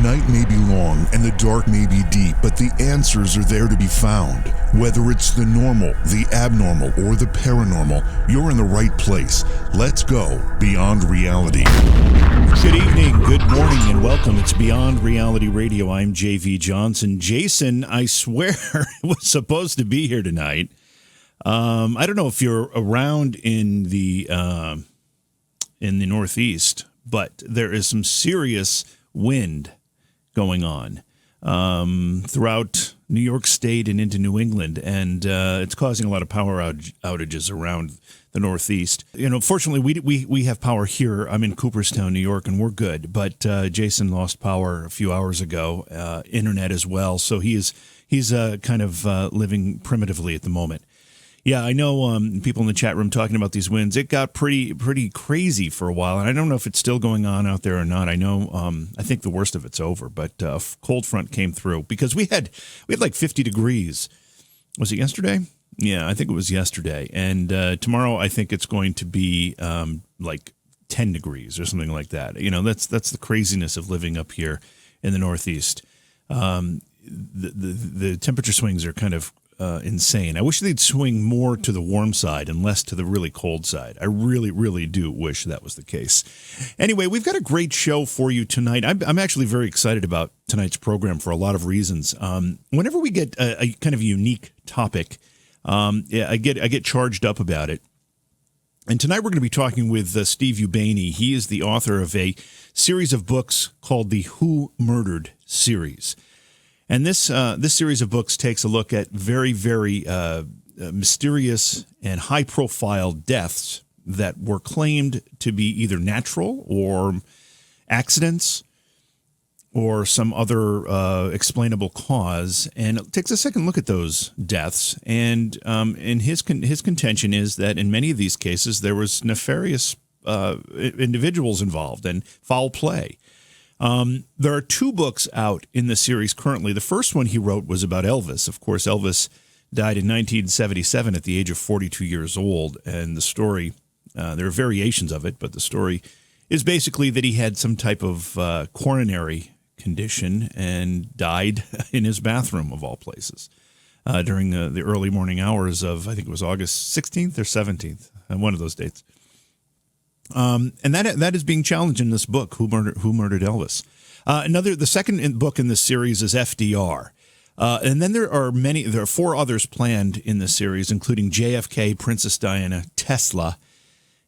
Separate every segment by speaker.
Speaker 1: night may be long and the dark may be deep, but the answers are there to be found. Whether it's the normal, the abnormal, or the paranormal, you're in the right place. Let's go beyond reality.
Speaker 2: Good evening, good morning, and welcome. It's Beyond Reality Radio. I'm J.V. Johnson. Jason, I swear, was supposed to be here tonight. I don't know if you're around in the Northeast, but there is some serious wind going on throughout New York State and into New England, and it's causing a lot of power outages around the Northeast. You know, fortunately, we have power here. I'm in Cooperstown, New York, and we're good. But Jason lost power a few hours ago, internet as well. So he's kind of living primitively at the moment. Yeah, I know people in the chat room talking about these winds. It got pretty crazy for a while, and I don't know if it's still going on out there or not. I know I think the worst of it's over, but a cold front came through because we had like 50 degrees. Was it yesterday? Yeah, I think it was yesterday. And tomorrow I think it's going to be like 10 degrees or something like that. You know, that's the craziness of living up here in the Northeast. The temperature swings are kind of insane. I wish they'd swing more to the warm side and less to the really cold side. I really, really do wish that was the case. Anyway, we've got a great show for you tonight. I'm actually very excited about tonight's program for a lot of reasons. Whenever we get a kind of unique topic, I get charged up about it. And tonight we're going to be talking with Steve Ubany. He is the author of a series of books called the Who Murdered series. And this series of books takes a look at very, very mysterious and high-profile deaths that were claimed to be either natural or accidents or some other explainable cause. And it takes a second look at those deaths. And his contention is that in many of these cases, there was nefarious individuals involved and foul play. There are two books out in the series currently. The first one he wrote was about Elvis. Of course, Elvis died in 1977 at the age of 42 years old. And the story, there are variations of it, but the story is basically that he had some type of coronary condition and died in his bathroom, of all places, during the early morning hours of, I think it was August 16th or 17th, one of those dates. And that is being challenged in this book, Who Murdered Elvis. The second book in this series is FDR. And then there are four others planned in this series, including JFK, Princess Diana, Tesla,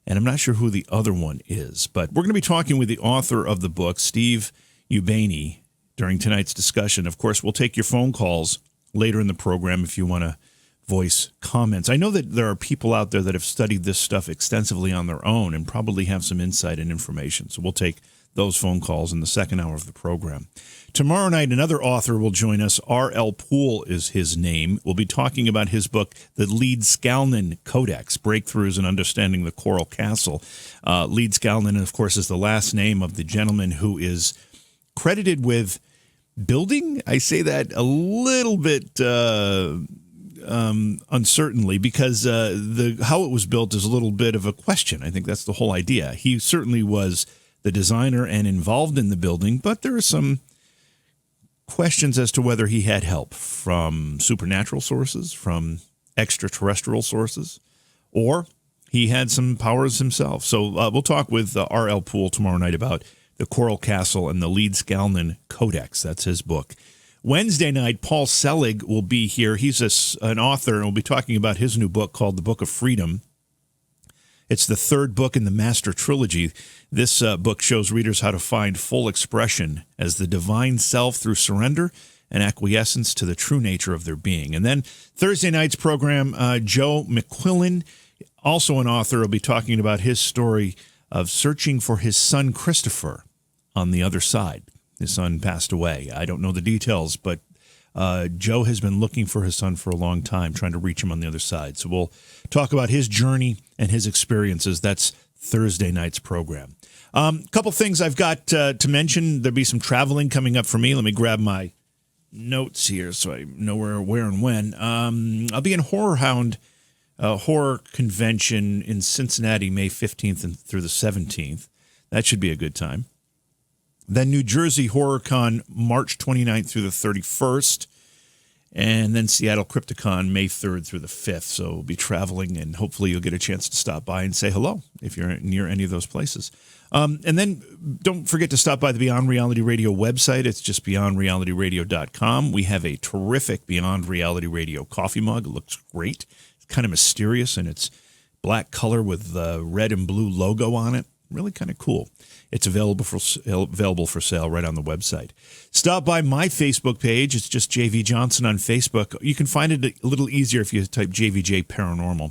Speaker 2: and I'm not sure who the other one is. But we're going to be talking with the author of the book, Steve Ubany, during tonight's discussion. Of course, we'll take your phone calls later in the program if you want to voice comments. I know that there are people out there that have studied this stuff extensively on their own and probably have some insight and information. So we'll take those phone calls in the second hour of the program. Tomorrow night, another author will join us. R.L. Poole is his name. We'll be talking about his book, The Leedskalnin Codex, Breakthroughs in Understanding the Coral Castle. Leedskalnin, of course, is the last name of the gentleman who is credited with building. I say that a little bit uncertainly because how it was built is a little bit of a question. I think that's the whole idea. He certainly was the designer and involved in the building, but there are some questions as to whether he had help from supernatural sources, from extraterrestrial sources, or he had some powers himself. So we'll talk with R.L. Poole tomorrow night about the Coral Castle and the Leedskalnin Codex. That's his book. Wednesday night, Paul Selig will be here. He's an author, and we'll be talking about his new book called The Book of Freedom. It's the third book in the Master Trilogy. This book shows readers how to find full expression as the divine self through surrender and acquiescence to the true nature of their being. And then Thursday night's program, Joe McQuillan, also an author, will be talking about his story of searching for his son Christopher on the other side. His son passed away. I don't know the details, but Joe has been looking for his son for a long time, trying to reach him on the other side. So we'll talk about his journey and his experiences. That's Thursday night's program. A couple things I've got to mention. There'll be some traveling coming up for me. Let me grab my notes here so I know where and when. I'll be in Horror Hound Horror Convention in Cincinnati, May 15th and through the 17th. That should be a good time. Then New Jersey HorrorCon, March 29th through the 31st. And then Seattle Crypticon, May 3rd through the 5th. So we'll be traveling, and hopefully you'll get a chance to stop by and say hello if you're near any of those places. And then don't forget to stop by the Beyond Reality Radio website. It's just beyondrealityradio.com. We have a terrific Beyond Reality Radio coffee mug. It looks great. It's kind of mysterious, and it's black color with the red and blue logo on it. Really kind of cool. It's available for sale right on the website. Stop by my Facebook page. It's just JV Johnson on Facebook. You can find it a little easier if you type JVJ Paranormal.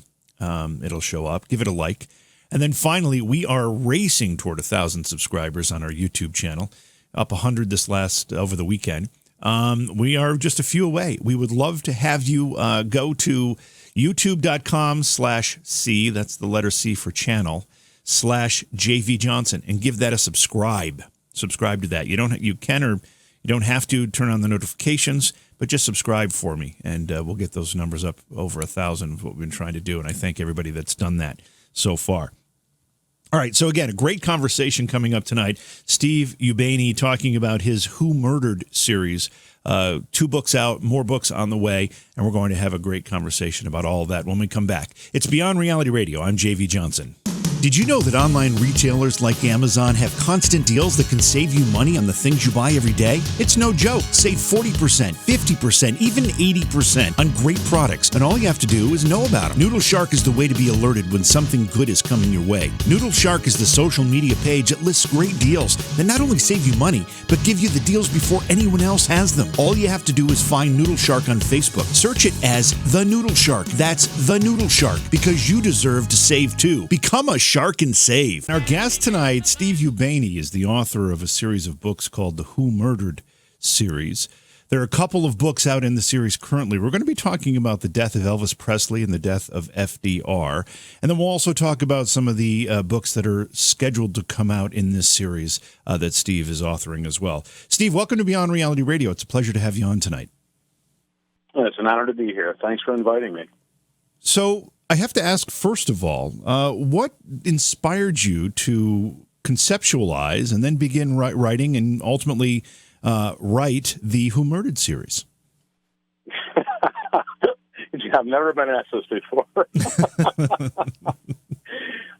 Speaker 2: It'll show up. Give it a like. And then finally, we are racing toward 1,000 subscribers on our YouTube channel. Up 100 over the weekend. We are just a few away. We would love to have you go to youtube.com/C, that's the letter C for channel, /JV Johnson, and give that a subscribe. Subscribe to that. You don't have to turn on the notifications, but just subscribe for me, and we'll get those numbers up over 1,000 of what we've been trying to do, and I thank everybody that's done that so far. All right, so again, a great conversation coming up tonight. Steve Ubany talking about his Who Murdered series. 2 books out, more books on the way, and we're going to have a great conversation about all of that when we come back. It's Beyond Reality Radio. I'm JV Johnson. Did you know that online retailers like Amazon have constant deals that can save you money on the things you buy every day? It's no joke. Save 40%, 50%, even 80% on great products, and all you have to do is know about them. Noodle Shark is the way to be alerted when something good is coming your way. Noodle Shark is the social media page that lists great deals that not only save you money, but give you the deals before anyone else has them. All you have to do is find Noodle Shark on Facebook. Search it as The Noodle Shark. That's The Noodle Shark, because you deserve to save too. Become a shark and save. Our guest tonight, Steve Ubany, is the author of a series of books called the Who Murdered series. There are a couple of books out in the series currently. We're going to be talking about the death of Elvis Presley and the death of FDR. And then we'll also talk about some of the books that are scheduled to come out in this series that Steve is authoring as well. Steve, welcome to Beyond Reality Radio. It's a pleasure to have you on tonight.
Speaker 3: Well, it's an honor to be here. Thanks for inviting me.
Speaker 2: So I have to ask, first of all, what inspired you to conceptualize and then begin writing and ultimately write the Who Murdered series?
Speaker 3: I've never been asked this before.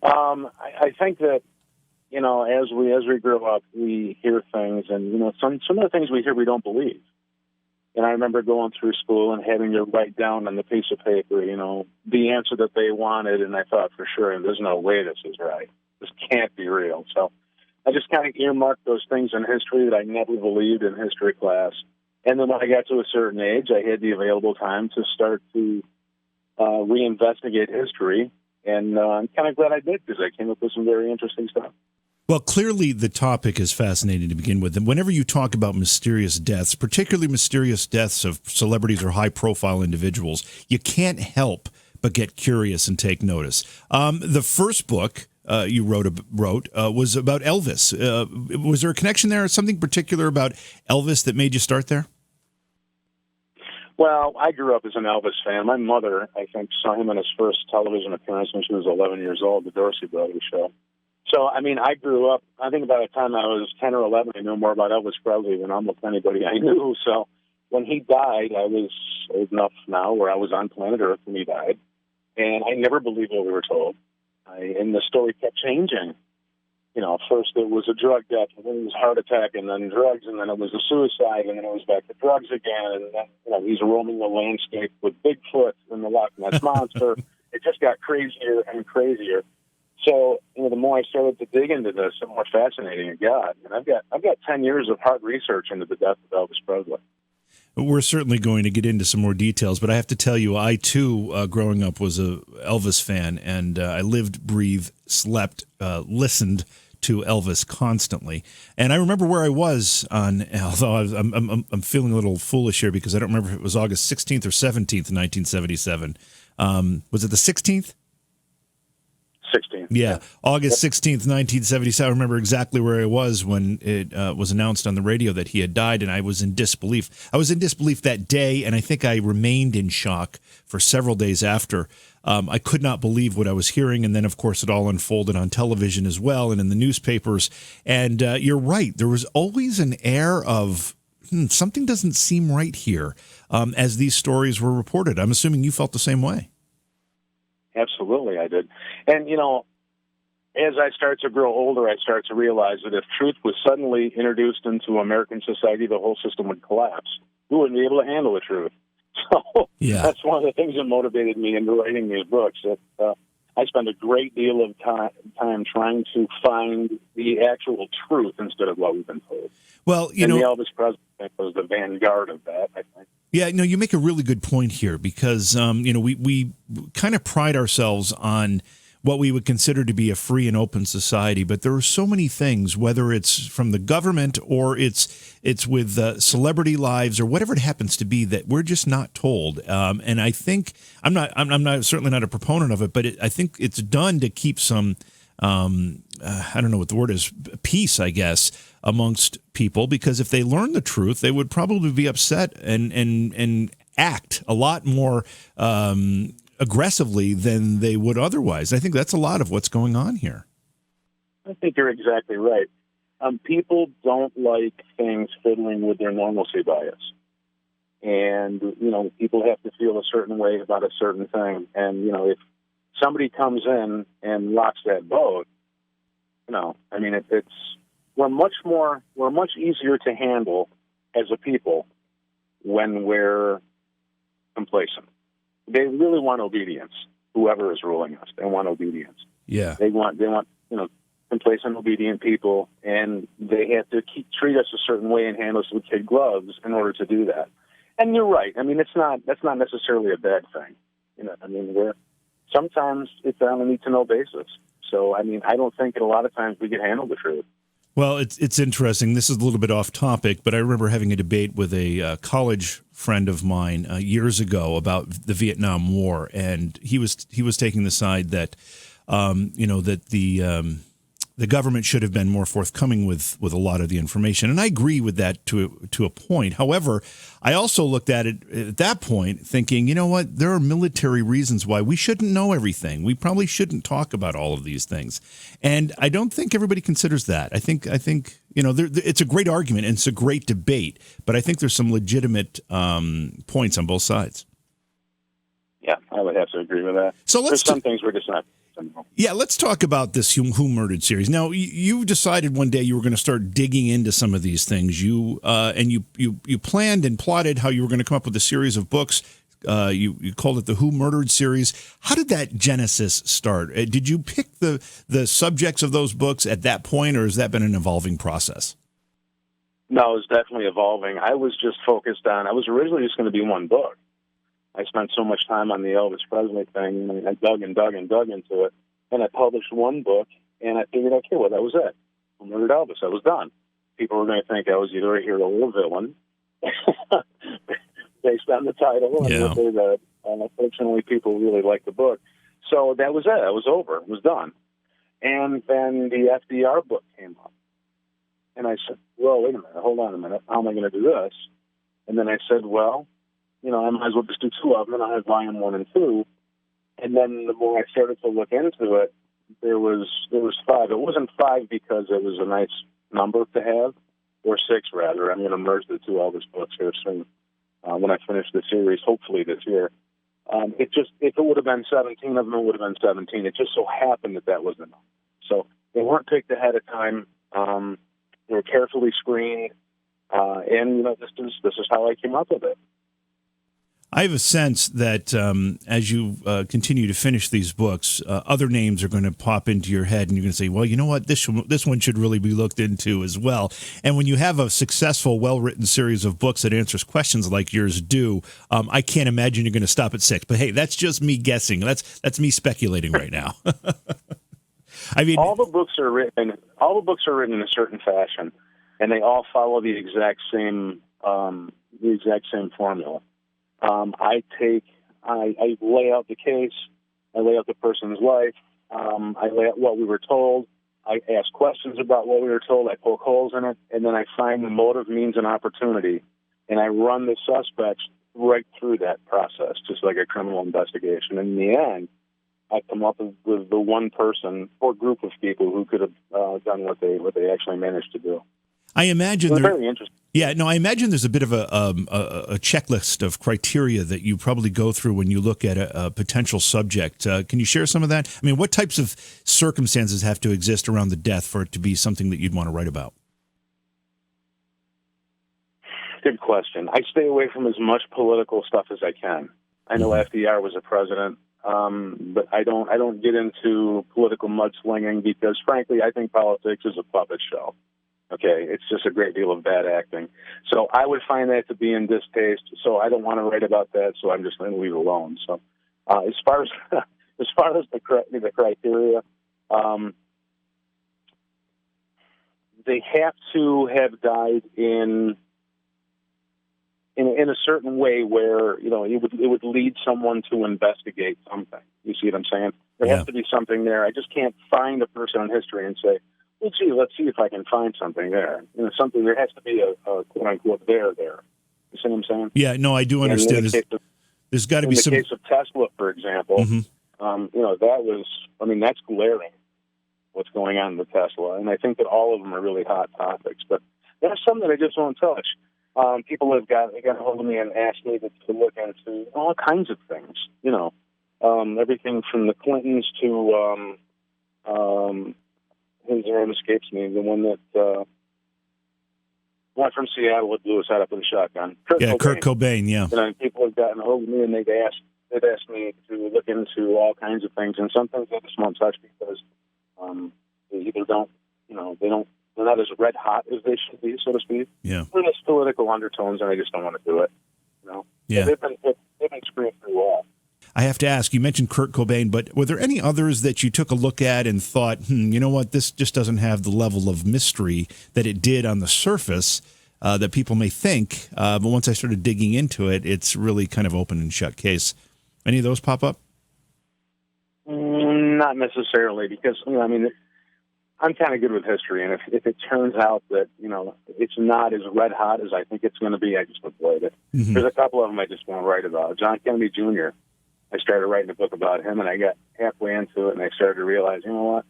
Speaker 3: I think that, as we grow up, we hear things, and some of the things we hear we don't believe. And I remember going through school and having to write down on the piece of paper, the answer that they wanted, and I thought for sure, there's no way this is right. This can't be real. So I just kind of earmarked those things in history that I never believed in history class. And then when I got to a certain age, I had the available time to start to reinvestigate history. And I'm kind of glad I did, because I came up with some very interesting stuff.
Speaker 2: Well, clearly the topic is fascinating to begin with. And whenever you talk about mysterious deaths, particularly mysterious deaths of celebrities or high-profile individuals, you can't help but get curious and take notice. The first book you wrote was about Elvis. Was there a connection there, something particular about Elvis that made you start there?
Speaker 3: Well, I grew up as an Elvis fan. My mother, I think, saw him in his first television appearance when she was 11 years old, the Dorsey Brothers show. So, I grew up, I think by the time I was 10 or 11, I knew more about Elvis Presley than almost anybody I knew. So when he died, I was old enough now where I was on planet Earth when he died. And I never believed what we were told. And the story kept changing. First it was a drug death, and then it was a heart attack, and then drugs, and then it was a suicide, and then it was back to drugs again. And then, he's roaming the landscape with Bigfoot and the Loch Ness Monster. It just got crazier and crazier. So, the more I started to dig into this, the more fascinating it got. And I've got 10 years of hard research into the death of Elvis Presley.
Speaker 2: We're certainly going to get into some more details, but I have to tell you, I too, growing up, was a Elvis fan, and I lived, breathed, slept, listened to Elvis constantly. And I remember where I was although I'm feeling a little foolish here because I don't remember if it was August 16th or 17th, 1977. Was it the 16th?
Speaker 3: 16th.
Speaker 2: Yeah, August 16th, 1977. I remember exactly where I was when it was announced on the radio that he had died, and I was in disbelief. I was in disbelief that day, and I think I remained in shock for several days after. I could not believe what I was hearing, and then, of course, it all unfolded on television as well and in the newspapers. And you're right. There was always an air of something doesn't seem right here as these stories were reported. I'm assuming you felt the same way.
Speaker 3: Absolutely, I did. And, as I start to grow older, I start to realize that if truth was suddenly introduced into American society, the whole system would collapse. We wouldn't be able to handle the truth. So That's one of the things that motivated me into writing these books. That I spend a great deal of time trying to find the actual truth instead of what we've been told.
Speaker 2: Well,
Speaker 3: the Elvis Presley was the vanguard of that, I think.
Speaker 2: Yeah, no, you make a really good point here because, we kind of pride ourselves on what we would consider to be a free and open society, but there are so many things, whether it's from the government or it's with celebrity lives or whatever it happens to be, that we're just not told. And I think I'm certainly not a proponent of it, but I think it's done to keep some I don't know what the word is, peace, I guess, amongst people, because if they learn the truth, they would probably be upset and act a lot more aggressively than they would otherwise. I think that's a lot of what's going on here.
Speaker 3: I think you're exactly right. People don't like things fiddling with their normalcy bias. And, people have to feel a certain way about a certain thing. And, if somebody comes in and rocks that boat, we're much easier to handle as a people when we're complacent. They really want obedience. Whoever is ruling us, they want obedience.
Speaker 2: Yeah,
Speaker 3: they want complacent, obedient people, and they have to treat us a certain way and handle us with kid gloves in order to do that. And you're right. That's not necessarily a bad thing. Sometimes it's on a need-to-know basis. So, I don't think that a lot of times we can handle the truth.
Speaker 2: Well, it's interesting. This is a little bit off topic, but I remember having a debate with a college friend of mine years ago about the Vietnam War, and he was taking the side that that the government should have been more forthcoming with a lot of the information, and I agree with that to a point. However, I also looked at it at that point thinking, you know what, there are military reasons why we shouldn't know everything. We probably shouldn't talk about all of these things, and I don't think everybody considers that. I think it's a great argument and it's a great debate, but I think there's some legitimate points on both sides.
Speaker 3: Yeah, I would have to agree with that.
Speaker 2: So
Speaker 3: there's some things we're just not.
Speaker 2: Yeah, let's talk about this Who Murdered series. Now, you decided one day you were going to start digging into some of these things. You planned and plotted how you were going to come up with a series of books. You called it the Who Murdered series. How did that genesis start? Did you pick the subjects of those books at that point, or has that been an evolving process?
Speaker 3: No, it's definitely evolving. I was just focused on. I was originally just going to be one book. I spent so much time on the Elvis Presley thing, and I dug into it, and I published one book, and I figured, okay, well, that was it. I murdered Elvis. I was done. People were going to think I was either a hero or a villain, based on the title and what they read. And unfortunately, people really liked the book. So that was it. I was over. It was done. And then the FDR book came up. And I said, well, wait a minute. Hold on a minute. How am I going to do this? And then I said, well, I might as well just do two of them, and I had volume 1 and 2. And then the more I started to look into it, there was 5. It wasn't 5 because it was a nice number to have, or 6 rather. I'm going to merge the two Elvis books here soon when I finish the series, hopefully this year. If it would have been 17 of them, it would have been 17. It just so happened that was the number. So they weren't picked ahead of time. They were carefully screened, and this is how I came up with it.
Speaker 2: I have a sense that as you continue to finish these books, other names are going to pop into your head, and you're going to say, well, you know what, this one should really be looked into as well. And when you have a successful, well-written series of books that answers questions like yours do, I can't imagine you're going to stop at 6. But hey, that's just me guessing. That's me speculating right now. I mean, all the books are written in a certain fashion, and they all follow the exact same formula. I lay out the case, I lay out the person's life,
Speaker 3: I lay out what we were told. I ask questions about what we were told. I poke holes in it, and then I find the motive, means, and opportunity, and I run the suspects right through that process, just like a criminal investigation. And in the end, I come up with the one person or group of people who could have done what they actually managed to do.
Speaker 2: I imagine
Speaker 3: very interesting.
Speaker 2: Yeah, no, I imagine there's a bit of a checklist of criteria that you probably go through when you look at a potential subject. Can you share some of that? I mean, what types of circumstances have to exist around the death for it to be something that you'd want to write about?
Speaker 3: Good question. I stay away from as much political stuff as I can. I know FDR was a president, but I don't get into political mudslinging because, frankly, I think politics is a puppet show. Okay, it's just a great deal of bad acting. So I would find that to be in distaste. So I don't want to write about that. So I'm just going to leave it alone. So as far as the criteria, they have to have died in a certain way where it would lead someone to investigate something. You see what I'm saying? There has to be something there. I just can't find a person in history and say, let's see if I can find something there. Something, there has to be a quote unquote there. You see what I'm saying?
Speaker 2: Yeah, no, I do understand. There's got to be some.
Speaker 3: In the case of Tesla, for example, that's glaring what's going on with Tesla, and I think that all of them are really hot topics. But there's some that I just won't touch. People have got a hold of me and asked me to look into all kinds of things. Everything from the Clintons to his name escapes me. The one that went from Seattle with blew his head up with a shotgun.
Speaker 2: Kurt Cobain. Yeah.
Speaker 3: People have gotten a hold of me and they've asked me to look into all kinds of things, and some things I just won't touch because they either don't, they're not as red hot as they should be, so to speak.
Speaker 2: Yeah.
Speaker 3: There's political undertones, and I just don't want to do it.
Speaker 2: Yeah.
Speaker 3: They've been screened through all.
Speaker 2: I have to ask, you mentioned Kurt Cobain, but were there any others that you took a look at and thought, you know what, this just doesn't have the level of mystery that it did on the surface that people may think, but once I started digging into it, it's really kind of open and shut case. Any of those pop up?
Speaker 3: Not necessarily, because, I'm kind of good with history, and if it turns out that, it's not as red hot as I think it's going to be, I just avoid it. Mm-hmm. There's a couple of them I just won't write about. John Kennedy Jr., I started writing a book about him, and I got halfway into it, and I started to realize, you know what?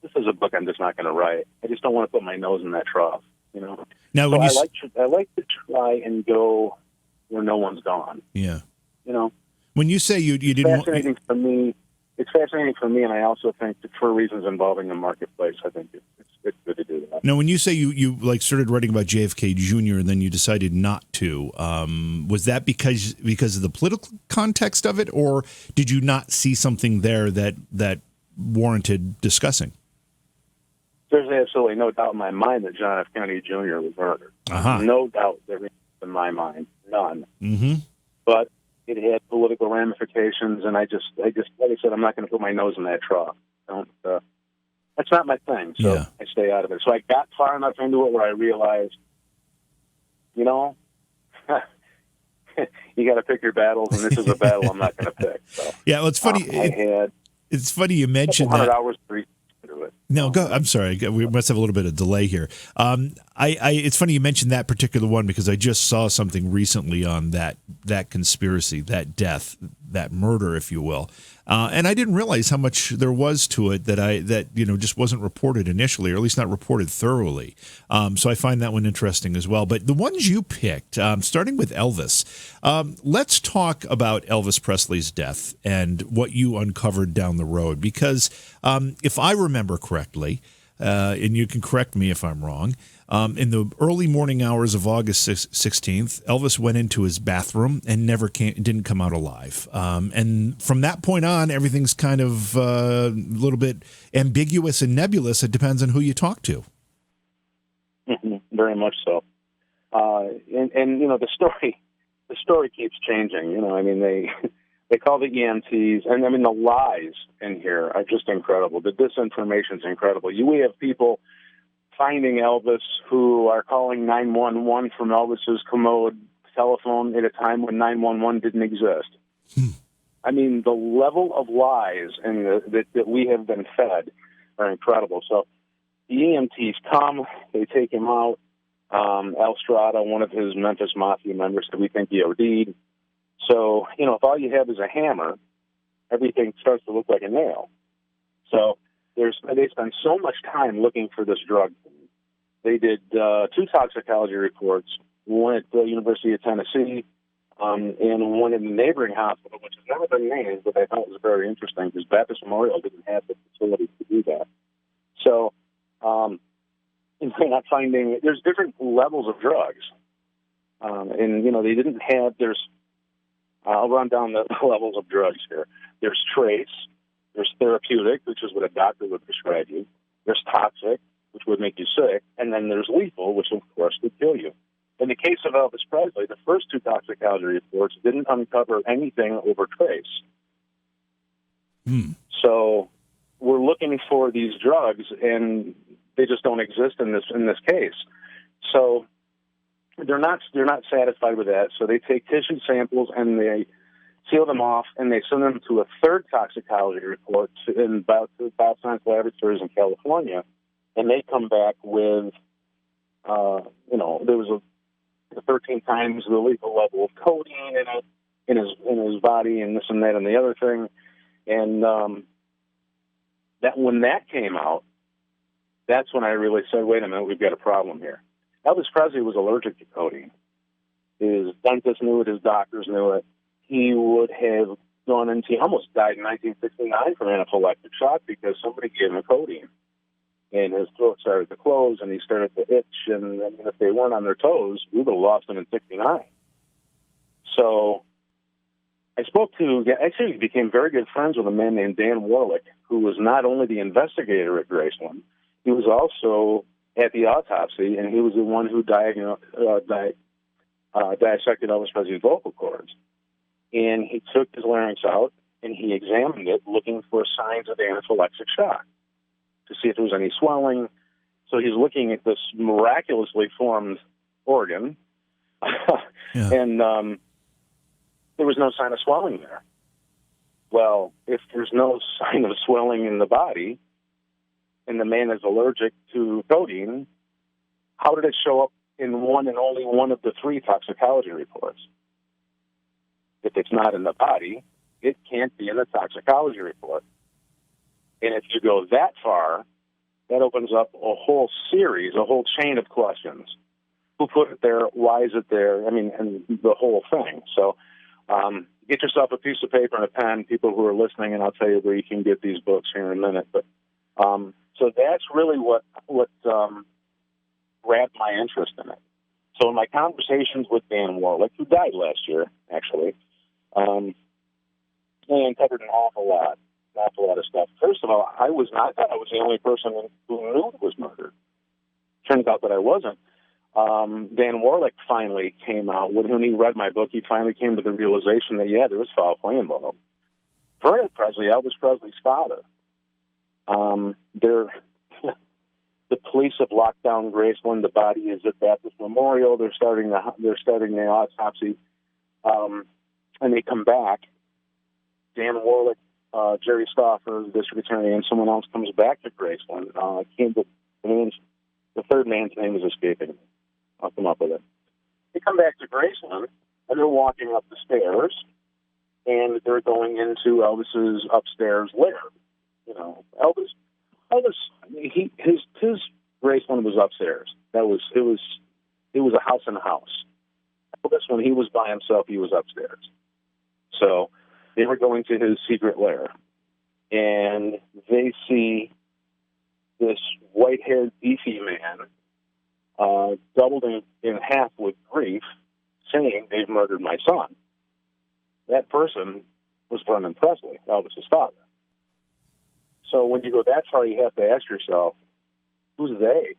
Speaker 3: This is a book I'm just not going to write. I just don't want to put my nose in that trough,
Speaker 2: Now,
Speaker 3: so I like to try and go where no one's gone.
Speaker 2: Yeah.
Speaker 3: When
Speaker 2: you say you didn't...
Speaker 3: Fascinating for me. It's fascinating for me, and I also think that for reasons involving the marketplace, I think it's good to do that.
Speaker 2: Now, when you say you started writing about JFK Jr. and then you decided not to, was that because of the political context of it, or did you not see something there that warranted discussing?
Speaker 3: There's absolutely no doubt in my mind that John F. Kennedy Jr. was murdered. No doubt there is in my mind, none.
Speaker 2: Mm-hmm.
Speaker 3: But it had political ramifications, and I just, like I said, I'm not going to put my nose in that trough. That's not my thing, so I stay out of it. So I got far enough into it where I realized, you got to pick your battles, and this is a battle I'm not going to pick. So,
Speaker 2: yeah, well, it's funny. It's funny you mentioned that.
Speaker 3: 100 hours to it.
Speaker 2: No, go. I'm sorry. We must have a little bit of delay here. It's funny you mentioned that particular one because I just saw something recently on that conspiracy, that death, that murder, if you will, and I didn't realize how much there was to it that just wasn't reported initially, or at least not reported thoroughly. So I find that one interesting as well. But the ones you picked, starting with Elvis, let's talk about Elvis Presley's death and what you uncovered down the road. Because if I remember correctly, and you can correct me if I'm wrong, in the early morning hours of August 16th, Elvis went into his bathroom and didn't come out alive. And from that point on, everything's kind of a little bit ambiguous and nebulous. It depends on who you talk to.
Speaker 3: Mm-hmm. Very much so. And the story keeps changing. They call the EMTs, and the lies in here are just incredible. The disinformation is incredible. We have people finding Elvis who are calling 911 from Elvis's commode telephone at a time when 911 didn't exist. I mean, the level of lies and that we have been fed are incredible. So the EMTs come, they take him out. Al Strada, one of his Memphis Mafia members, said, we think he OD'd. So, if all you have is a hammer, everything starts to look like a nail. So they spend so much time looking for this drug. They did 2 toxicology reports, one at the University of Tennessee and one in the neighboring hospital, which has never been named, but I thought was very interesting because Baptist Memorial didn't have the facilities to do that. So they're not finding, there's different levels of drugs. They didn't have, I'll run down the levels of drugs here. There's trace, there's therapeutic, which is what a doctor would prescribe you. There's toxic, which would make you sick. And then there's lethal, which of course would kill you. In the case of Elvis Presley, the first 2 toxicology reports didn't uncover anything over trace. So we're looking for these drugs, and they just don't exist in this case. So they're not satisfied with that. So they take tissue samples and they seal them off, and they send them to a 3rd toxicology report in Bioscience Laboratories in California, and they come back with, there was a 13 times the lethal level of codeine in his body, and this and that and the other thing, and that when that came out, that's when I really said, wait a minute, we've got a problem here. Elvis Presley was allergic to codeine. His dentist knew it, his doctors knew it. He would have he almost died in 1969 from anaphylactic shock because somebody gave him codeine. And his throat started to close, and he started to itch, and if they weren't on their toes, we would have lost him in 69. So I actually became very good friends with a man named Dan Warlick, who was not only the investigator at Graceland, he was also at the autopsy, and he was the one who dissected Elvis Presley's vocal cords. And he took his larynx out, and he examined it, looking for signs of anaphylactic shock to see if there was any swelling. So he's looking at this miraculously formed organ, and there was no sign of swelling there. Well, if there's no sign of swelling in the body, and the man is allergic to codeine, how did it show up in one and only one of the 3 toxicology reports? If it's not in the body, it can't be in the toxicology report. And if you go that far, that opens up a whole chain of questions. Who put it there? Why is it there? I mean, and the whole thing. So get yourself a piece of paper and a pen, people who are listening, and I'll tell you where you can get these books here in a minute. But so that's really what grabbed my interest in it. So in my conversations with Dan Warlick, who died last year, actually, I uncovered an awful lot of stuff. First of all, I thought I was the only person who knew it was murder. Turns out that I wasn't. Dan Warlick finally came out. When he read my book, he finally came to the realization that, there was foul play involved. Vernon Presley, Elvis Presley's father, the police have locked down Graceland. The body is at Baptist Memorial. They're starting the autopsy, and they come back. Dan Warlick, Jerry Stauffer, the district attorney, and someone else comes back to Graceland. The third man's name is escaping me. I'll come up with it. They come back to Graceland, and they're walking up the stairs, and they're going into Elvis's upstairs lair. Elvis, his Graceland was upstairs. It was a house in a house. Elvis, when he was by himself, he was upstairs. So they were going to his secret lair, and they see this white-haired, beefy man, doubled in half with grief, saying, "They've murdered my son." That person was Vernon Presley, Elvis's father. So when you go that far, you have to ask yourself, who's they?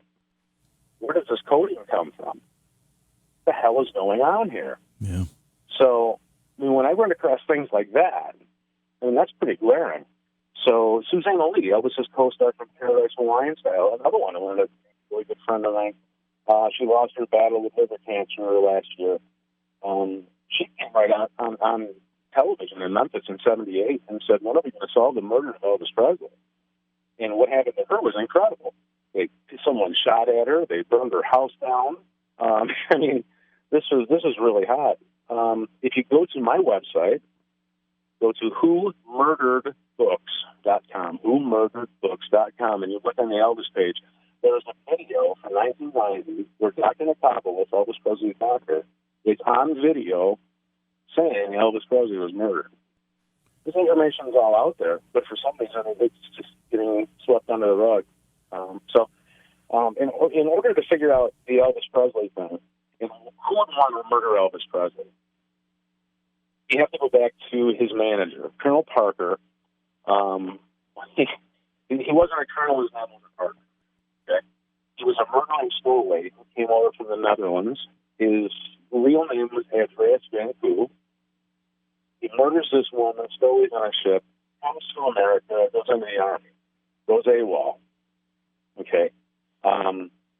Speaker 3: Where does this codeine come from? What the hell is going on here?
Speaker 2: Yeah.
Speaker 3: So when I run across things like that, that's pretty glaring. So Suzanne Lee, Elvis's co-star from Paradise Hawaiian Style, another one, a really good friend of mine. She lost her battle with liver cancer last year. She came right on television in Memphis in '78 and said, "When are we going to solve the murder of Elvis Presley?" And what happened to her was incredible. Someone shot at her. They burned her house down. I mean, this was really hot. If you go to my website, go to whomurderedbooks.com, and you look on the Elvis page, there's a video from 1990 where Dr. Nicopoulos, Elvis Presley's doctor, is on video saying Elvis Presley was murdered. This information is all out there, but for some reason it's just getting swept under the rug. In order to figure out the Elvis Presley thing, who would want to murder Elvis Presley? You have to go back to his manager, Colonel Parker. He wasn't a colonel, his name was Parker. Okay? He was a murdering stowaway who came over from the Netherlands. His real name was Andreas Van Koo. He murders this woman, stowaways on a ship, comes to America, goes into the Army, goes AWOL. Okay?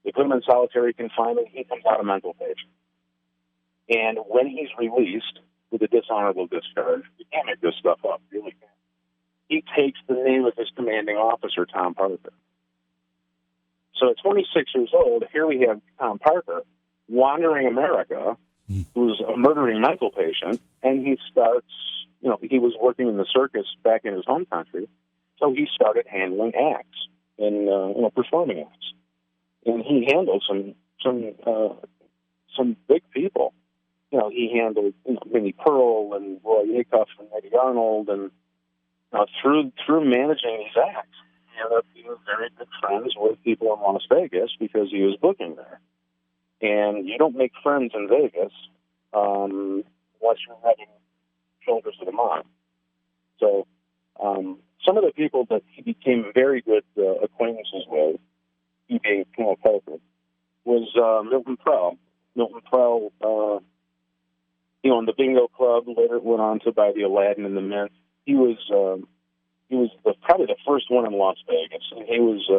Speaker 3: They put him in solitary confinement. He comes out of mental patient. And when he's released with a dishonorable discharge, you can't make this stuff up. You really can't. He takes the name of his commanding officer, Tom Parker. So at 26 years old, here we have Tom Parker wandering America, who's a murdering mental patient, and he starts, he was working in the circus back in his home country, so he started handling acts and, performing acts. And he handled some big people. He handled Minnie Pearl and Roy Acuff and Eddie Arnold, and through managing these acts, he ended up being very good friends with people in Las Vegas because he was booking there. And you don't make friends in Vegas unless you're rubbing shoulders with a mob. So some of the people that he became very good acquaintances with, he being Colonel Parker, was Milton Prell. Milton Prell, in the Bingo Club, later went on to buy the Aladdin and the Mint. He was probably the first one in Las Vegas, and he was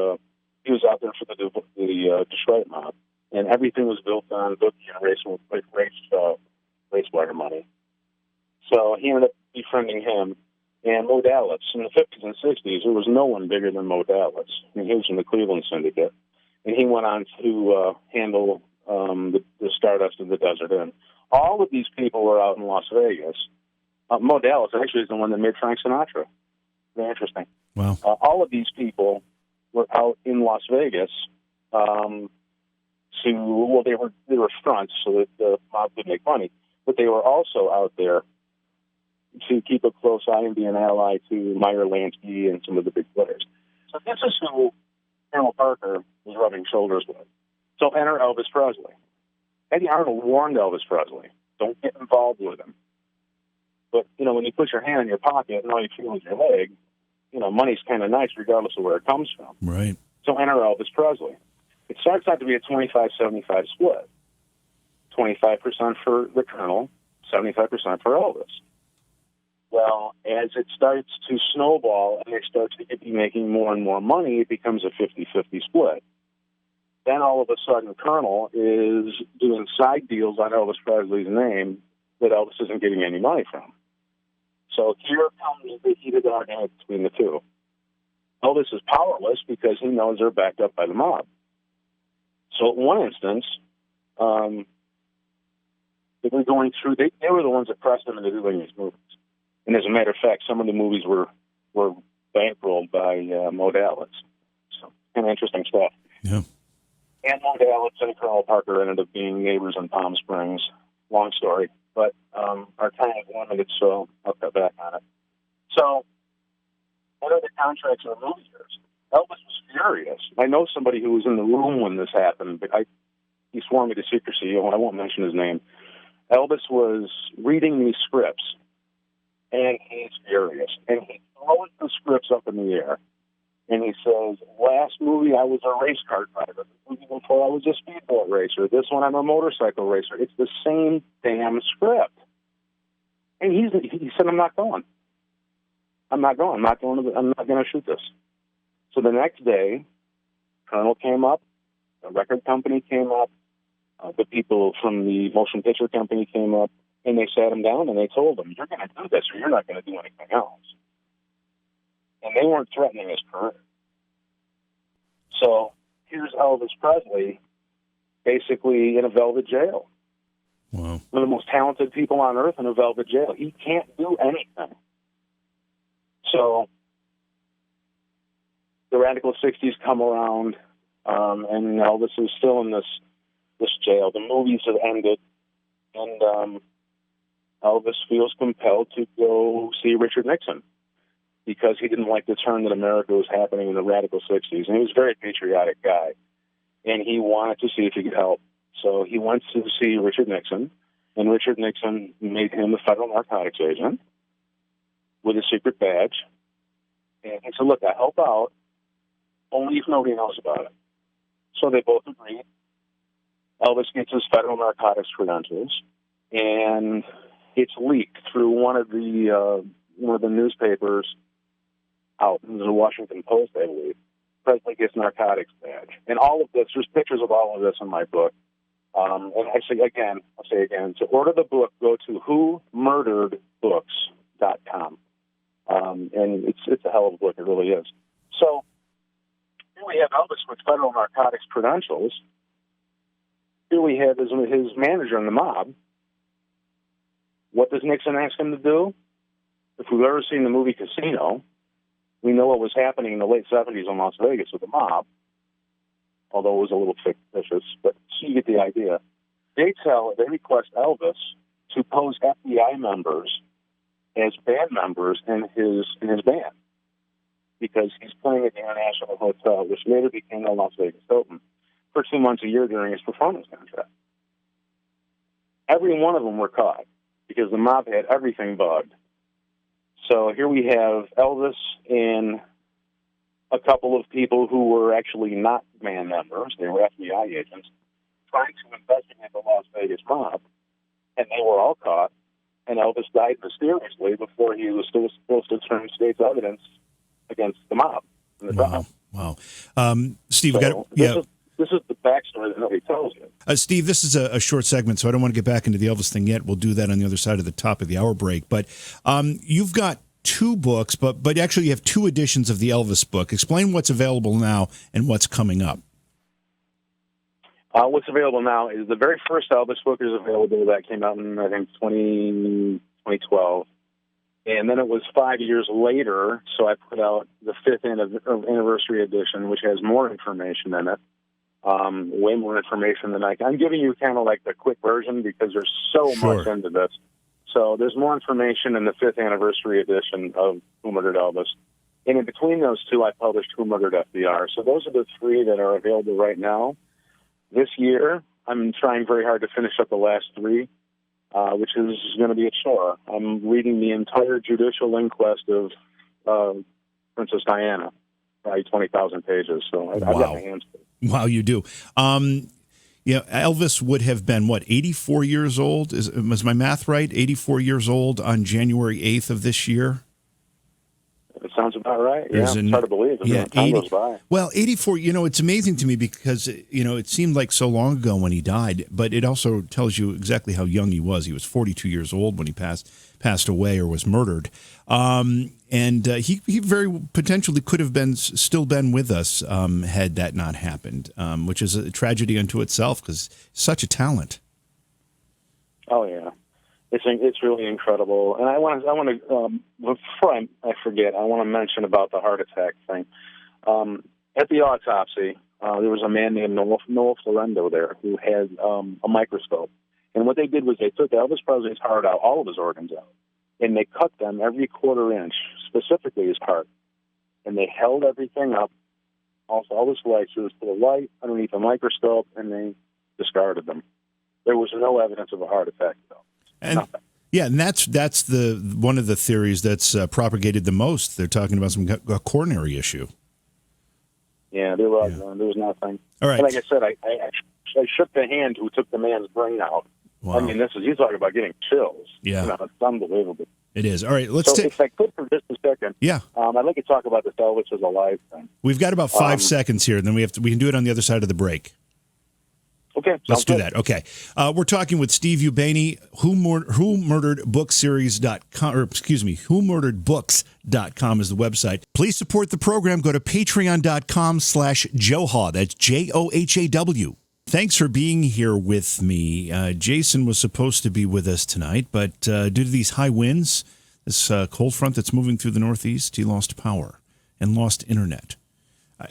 Speaker 3: out there for the Detroit mob, and everything was built on bookie and race wire money. So he ended up befriending him. And Mo Dallas, in the 50s and 60s, there was no one bigger than Mo Dallas. He was in the Cleveland Syndicate. And he went on to handle the Stardust of the Desert Inn. All of these people were out in Las Vegas. Mo Dallas actually is the one that made Frank Sinatra. Very interesting.
Speaker 2: Wow.
Speaker 3: All of these people were out in Las Vegas they were fronts so that the mob could make money. But they were also out there to keep a close eye and be an ally to Meyer Lansky and some of the big players. So this is who Colonel Parker was rubbing shoulders with. So enter Elvis Presley. Eddie Arnold warned Elvis Presley, don't get involved with him. But, when you put your hand in your pocket and all you feel is your leg, money's kind of nice regardless of where it comes from.
Speaker 2: Right.
Speaker 3: So enter Elvis Presley. It starts out to be a 25-75 split. 25% for the Colonel, 75% for Elvis. Well, as it starts to snowball and they start to be making more and more money, it becomes a 50-50 split. Then all of a sudden, Colonel is doing side deals on Elvis Presley's name that Elvis isn't getting any money from. So here comes the heated argument between the two. Elvis is powerless because he knows they're backed up by the mob. So in one instance, they were going through, they were the ones that pressed him into doing these movies. And as a matter of fact, some of the movies were bankrolled by Mo Dallas. So kind of interesting stuff.
Speaker 2: Yeah.
Speaker 3: And Mo Dallas and Colonel Parker ended up being neighbors in Palm Springs. Long story. But our time is limited, so I'll cut back on it. So what are the contracts in the movie years? Elvis was furious. I know somebody who was in the room when this happened, but he swore me to secrecy. I won't mention his name. Elvis was reading these scripts, and he's furious. And he throws the scripts up in the air, and he says, last movie I was a race car driver. The movie before I was a speedboat racer. This one I'm a motorcycle racer. It's the same damn script. And he said, I'm not going. I'm not going to shoot this. So the next day, Colonel came up, the record company came up, the people from the motion picture company came up, And they sat him down and they told him, you're going to do this or you're not going to do anything else. And they weren't threatening his career. So here's Elvis Presley basically in a velvet jail.
Speaker 2: Wow.
Speaker 3: One of the most talented people on earth in a velvet jail. He can't do anything. So the Radical 60s come around, and Elvis is still in this jail. The movies have ended, and Elvis feels compelled to go see Richard Nixon because he didn't like the turn that America was happening in the Radical 60s. And he was a very patriotic guy, and he wanted to see if he could help. So he went to see Richard Nixon, and Richard Nixon made him a federal narcotics agent with a secret badge. And he said, look, I help out only if nobody knows about it. So they both agreed. Elvis gets his federal narcotics credentials, and it's leaked through one of the newspapers out. It was the Washington Post, I believe. Presley gets narcotics badge. And all of this, there's pictures of all of this in my book. And I'll say again, to order the book, go to whomurderedbooks.com. And it's a hell of a book, it really is. So here we have Elvis with federal narcotics credentials. Here we have his manager in the mob. What does Nixon ask him to do? If we've ever seen the movie Casino, we know what was happening in the late 70s in Las Vegas with the mob, although it was a little fictitious, but you get the idea. They request Elvis to pose FBI members as band members in his band because he's playing at the International Hotel, which later became the Las Vegas Hilton, for 2 months a year during his performance contract. Every one of them were caught because the mob had everything bugged. So here we have Elvis and a couple of people who were actually not band members, they were FBI agents, trying to investigate the Las Vegas mob, and they were all caught, and Elvis died mysteriously before he was still supposed to turn state's evidence against the mob.
Speaker 2: Wow. Steve, so
Speaker 3: this is the backstory that nobody tells you.
Speaker 2: Steve, this is a short segment, so I don't want to get back into the Elvis thing yet. We'll do that on the other side of the top of the hour break. But you've got 2 books, but actually you have 2 editions of the Elvis book. Explain what's available now and what's coming up.
Speaker 3: What's available now is the very first Elvis book is available. That came out in, I think, 2012. And then it was 5 years later, so I put out the 5th anniversary edition, which has more information in it. Way more information than I'm giving you kind of like the quick version because there's so much into this. So there's more information in the 5th anniversary edition of Who Murdered Elvis. And in between those 2, I published Who Murdered FDR. So those are the 3 that are available right now. This year, I'm trying very hard to finish up the last 3, which is going to be a chore. I'm reading the entire judicial inquest of Princess Diana, probably 20,000 pages. So I've got my hands full.
Speaker 2: Wow, you do. Elvis would have been, 84 years old? Was my math right? 84 years old on January 8th of this year?
Speaker 3: It sounds about right. Yeah, it's hard to believe. Time goes by.
Speaker 2: Well, 84, it's amazing to me because, it seemed like so long ago when he died, but it also tells you exactly how young he was. He was 42 years old when he passed away or was murdered. And he very potentially could have still been with us had that not happened, which is a tragedy unto itself because such a talent.
Speaker 3: Oh, yeah. It's really incredible. And I want to before I forget, I want to mention about the heart attack thing. At the autopsy, there was a man named Noel Florendo there who had a microscope. And what they did was they took Elvis Presley's heart out, all of his organs out, and they cut them every quarter inch, specifically his heart. And they held everything up, also all his legs, so put a light underneath a microscope, and they discarded them. There was no evidence of a heart attack, though.
Speaker 2: And that's the one of the theories that's propagated the most. They're talking about a coronary issue.
Speaker 3: Yeah, there was nothing.
Speaker 2: All right.
Speaker 3: And like I said, I shook the hand who took the man's brain out.
Speaker 2: Wow.
Speaker 3: I mean, you talk about getting chills.
Speaker 2: Yeah,
Speaker 3: it's unbelievable.
Speaker 2: It is. All right,
Speaker 3: if I could for just a second, I'd like to talk about this Elvis is alive thing.
Speaker 2: We've got about 5 seconds here, and then we can do it on the other side of the break.
Speaker 3: Okay,
Speaker 2: Let's do
Speaker 3: good.
Speaker 2: that. Okay. We're talking with Steve Ubany, whomurderedbooksseries.com is the website. Please support the program. Go to patreon.com/Johaw. That's JOHAW. Thanks for being here with me. Jason was supposed to be with us tonight, but due to these high winds, this cold front that's moving through the Northeast, he lost power and lost internet.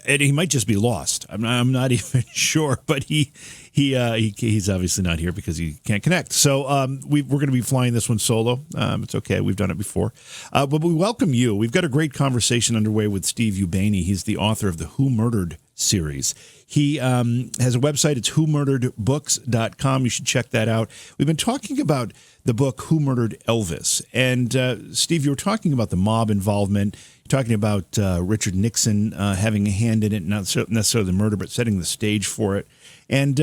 Speaker 2: And he might just be lost. I'm not even sure, but he's obviously not here because he can't connect. So we're going to be flying this one solo. It's okay. We've done it before. But we welcome you. We've got a great conversation underway with Steve Ubany. He's the author of the Who Murdered series. He has a website. It's whomurderedbooks.com. You should check that out. We've been talking about the book Who Murdered Elvis. And Steve, you were talking about the mob involvement. You're talking about Richard Nixon having a hand in it, not necessarily the murder, but setting the stage for it. And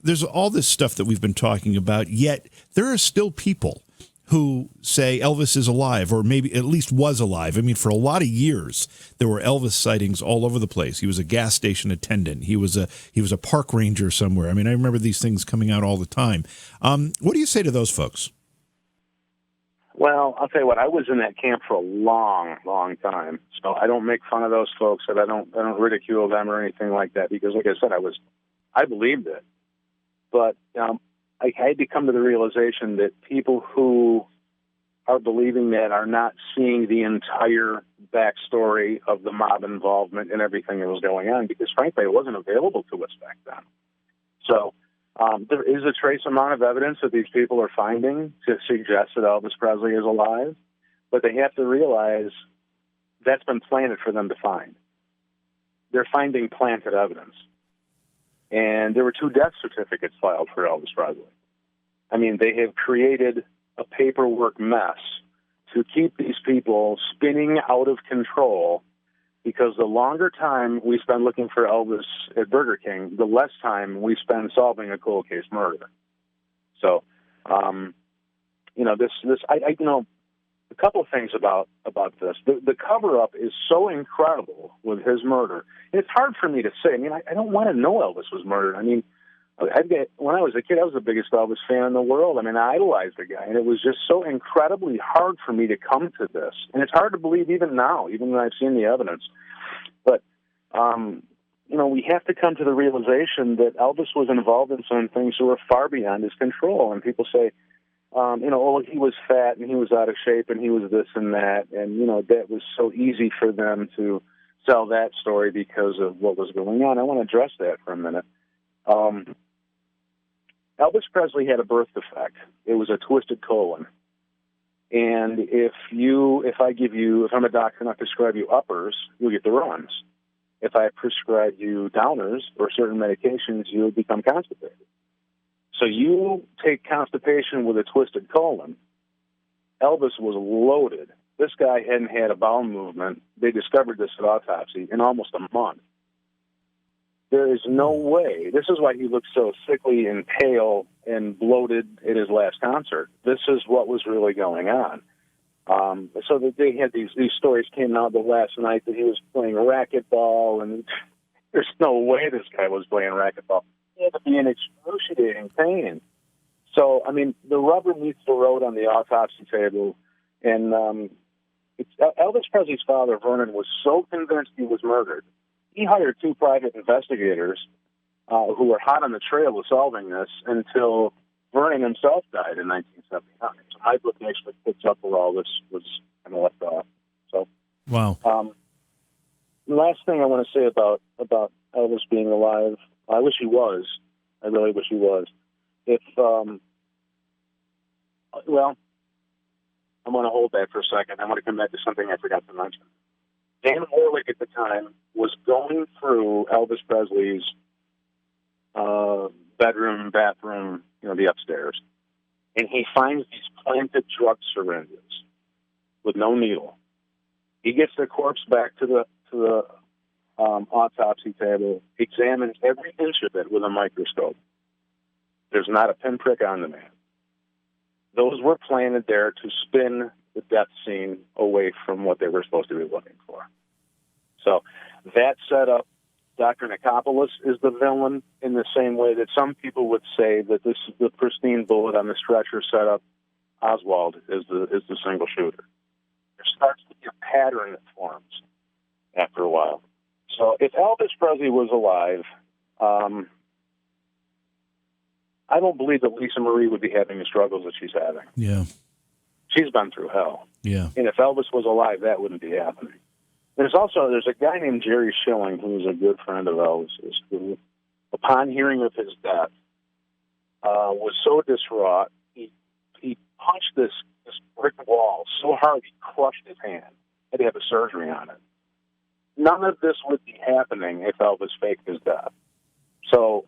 Speaker 2: there's all this stuff that we've been talking about, yet there are still people who say Elvis is alive, or maybe at least was alive. I mean, for a lot of years, there were Elvis sightings all over the place. He was a gas station attendant. He was a park ranger somewhere. I mean, I remember these things coming out all the time. What do you say to those folks?
Speaker 3: Well, I'll tell you what, I was in that camp for a long, long time. So I don't make fun of those folks, and I don't ridicule them or anything like that, because like I said, I believed it. But I had to come to the realization that people who are believing that are not seeing the entire backstory of the mob involvement and everything that was going on, because frankly, it wasn't available to us back then. So there is a trace amount of evidence that these people are finding to suggest that Elvis Presley is alive, but they have to realize that's been planted for them to find. They're finding planted evidence. And there were 2 death certificates filed for Elvis Presley. I mean, they have created a paperwork mess to keep these people spinning out of control, because the longer time we spend looking for Elvis at Burger King, the less time we spend solving a cold case murder. So, a couple of things about this. The cover-up is so incredible with his murder. And it's hard for me to say. I mean, I don't want to know Elvis was murdered. I mean, when I was a kid, I was the biggest Elvis fan in the world. I mean, I idolized the guy, and it was just so incredibly hard for me to come to this. And it's hard to believe even now, even when I've seen the evidence. But, we have to come to the realization that Elvis was involved in some things that were far beyond his control. And people say, he was fat and he was out of shape and he was this and that. And, that was so easy for them to sell that story because of what was going on. I want to address that for a minute. Elvis Presley had a birth defect. It was a twisted colon. And if I'm a doctor and I prescribe you uppers, you'll get the runs. If I prescribe you downers or certain medications, you'll become constipated. So you take constipation with a twisted colon. Elvis was loaded. This guy hadn't had a bowel movement. They discovered this at autopsy in almost a month. There is no way. This is why he looked so sickly and pale and bloated at his last concert. This is what was really going on. So that they had these stories came out the last night that he was playing racquetball, and there's no way this guy was playing racquetball. He had to be in excruciating pain. So, I mean, the rubber meets the road on the autopsy table, and Elvis Presley's father, Vernon, was so convinced he was murdered. He hired 2 private investigators who were hot on the trail of solving this until Vernon himself died in 1979. So my book actually picks up where all this was kind of left off. So,
Speaker 2: wow.
Speaker 3: The last thing I want to say about Elvis being alive, I wish he was. I really wish he was. I'm going to hold that for a second. I want to come back to something I forgot to mention. Dan Warwick at the time was going through Elvis Presley's bedroom, bathroom, the upstairs, and he finds these planted drug syringes with no needle. He gets the corpse back to the autopsy table, examines every inch of it with a microscope. There's not a pinprick on the man. Those were planted there to spin the death scene away from what they were supposed to be looking for. So that set up Dr. Nicopoulos is the villain in the same way that some people would say that this is the pristine bullet on the stretcher set up. Oswald is the single shooter. There starts to be a pattern that forms after a while. So if Elvis Presley was alive, I don't believe that Lisa Marie would be having the struggles that she's having.
Speaker 2: Yeah.
Speaker 3: She's been through hell.
Speaker 2: Yeah.
Speaker 3: And if Elvis was alive, that wouldn't be happening. There's a guy named Jerry Schilling, who's a good friend of Elvis's, who, upon hearing of his death, was so distraught, he punched this brick wall so hard he crushed his hand. Had to have a surgery on it. None of this would be happening if Elvis faked his death. So,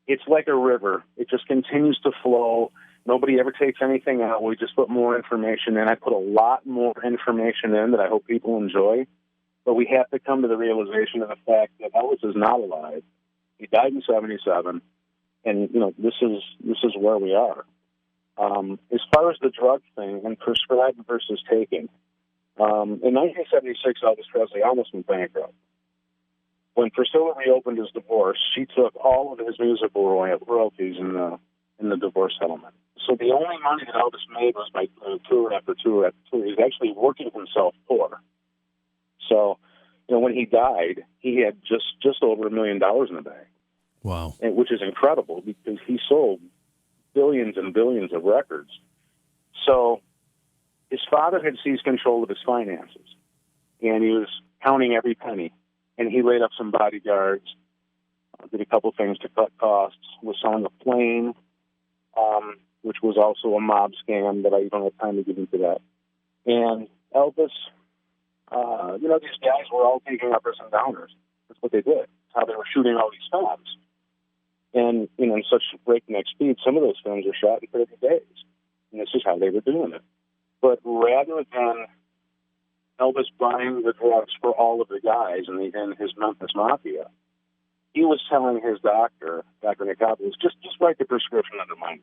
Speaker 3: it's like a river. It just continues to flow. Nobody ever takes anything out. We just put more information in. I put a lot more information in that I hope people enjoy. But we have to come to the realization of the fact that Elvis is not alive. He died in 1977, and this is where we are. As far as the drug thing and prescribed versus taking, in 1976, Elvis Presley almost went bankrupt. When Priscilla reopened his divorce, she took all of his musical royalties in the divorce settlement. So the only money that Elvis made was by tour after tour after tour. He was actually working himself poor. So, when he died, he had just over $1 million in the bank.
Speaker 2: Wow.
Speaker 3: Which is incredible because he sold billions and billions of records. So his father had seized control of his finances, and he was counting every penny. And he laid up some bodyguards, did a couple things to cut costs, was selling a plane, which was also a mob scam, but I don't have time to get into that. And Elvis, these guys were all taking uppers and downers. That's what they did. That's how they were shooting all these films. And, in such breakneck speed, some of those films were shot in 30 days. And this is how they were doing it. But rather than Elvis buying the drugs for all of the guys in his Memphis Mafia, he was telling his doctor, Dr. Nicopoulos, just write the prescription under mine.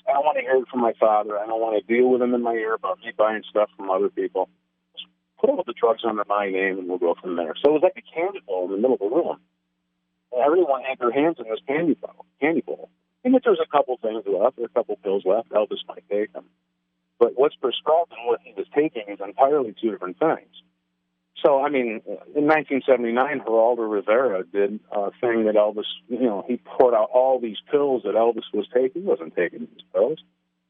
Speaker 3: I don't want to hear it from my father. I don't want to deal with him in my ear about me buying stuff from other people. Just put all the drugs under my name, and we'll go from there. So it was like a candy bowl in the middle of the room. And everyone had their hands in this candy bowl. And if there's a couple things left, or a couple pills left, Elvis might take them. But what's prescribed and what he was taking is entirely two different things. So, in 1979, Geraldo Rivera did a thing that Elvis, he put out all these pills that Elvis was taking. He wasn't taking these pills.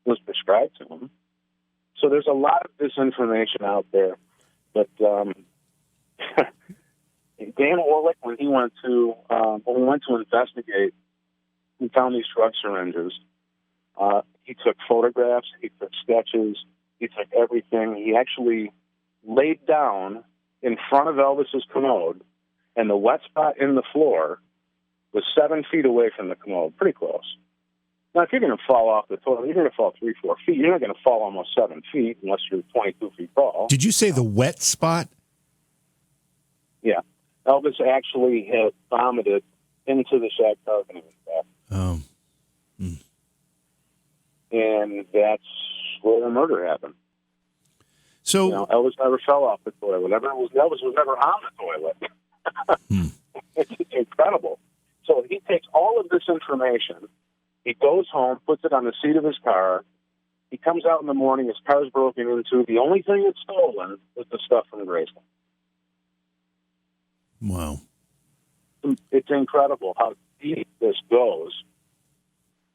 Speaker 3: It was prescribed to him. So there's a lot of disinformation out there. But Dan Orlick, when he went to investigate, he found these drug syringes. He took photographs, he took sketches, he took everything. He actually laid down in front of Elvis's commode, and the wet spot in the floor was 7 feet away from the commode, pretty close. Now, if you're going to fall off the toilet, you're going to fall 3-4 feet. You're not going to fall almost 7 feet unless you're 22 feet tall.
Speaker 2: Did you say the wet spot?
Speaker 3: Yeah. Elvis actually had vomited into the shag carpet in his back.
Speaker 2: Oh.
Speaker 3: And that's where the murder happened.
Speaker 2: So
Speaker 3: Elvis never fell off the toilet. Elvis was never on the toilet. It's incredible. So he takes all of this information. He goes home, puts it on the seat of his car. He comes out in the morning. His car's broken into. The only thing that's stolen is the stuff from Graceland.
Speaker 2: Wow.
Speaker 3: It's incredible how deep this goes.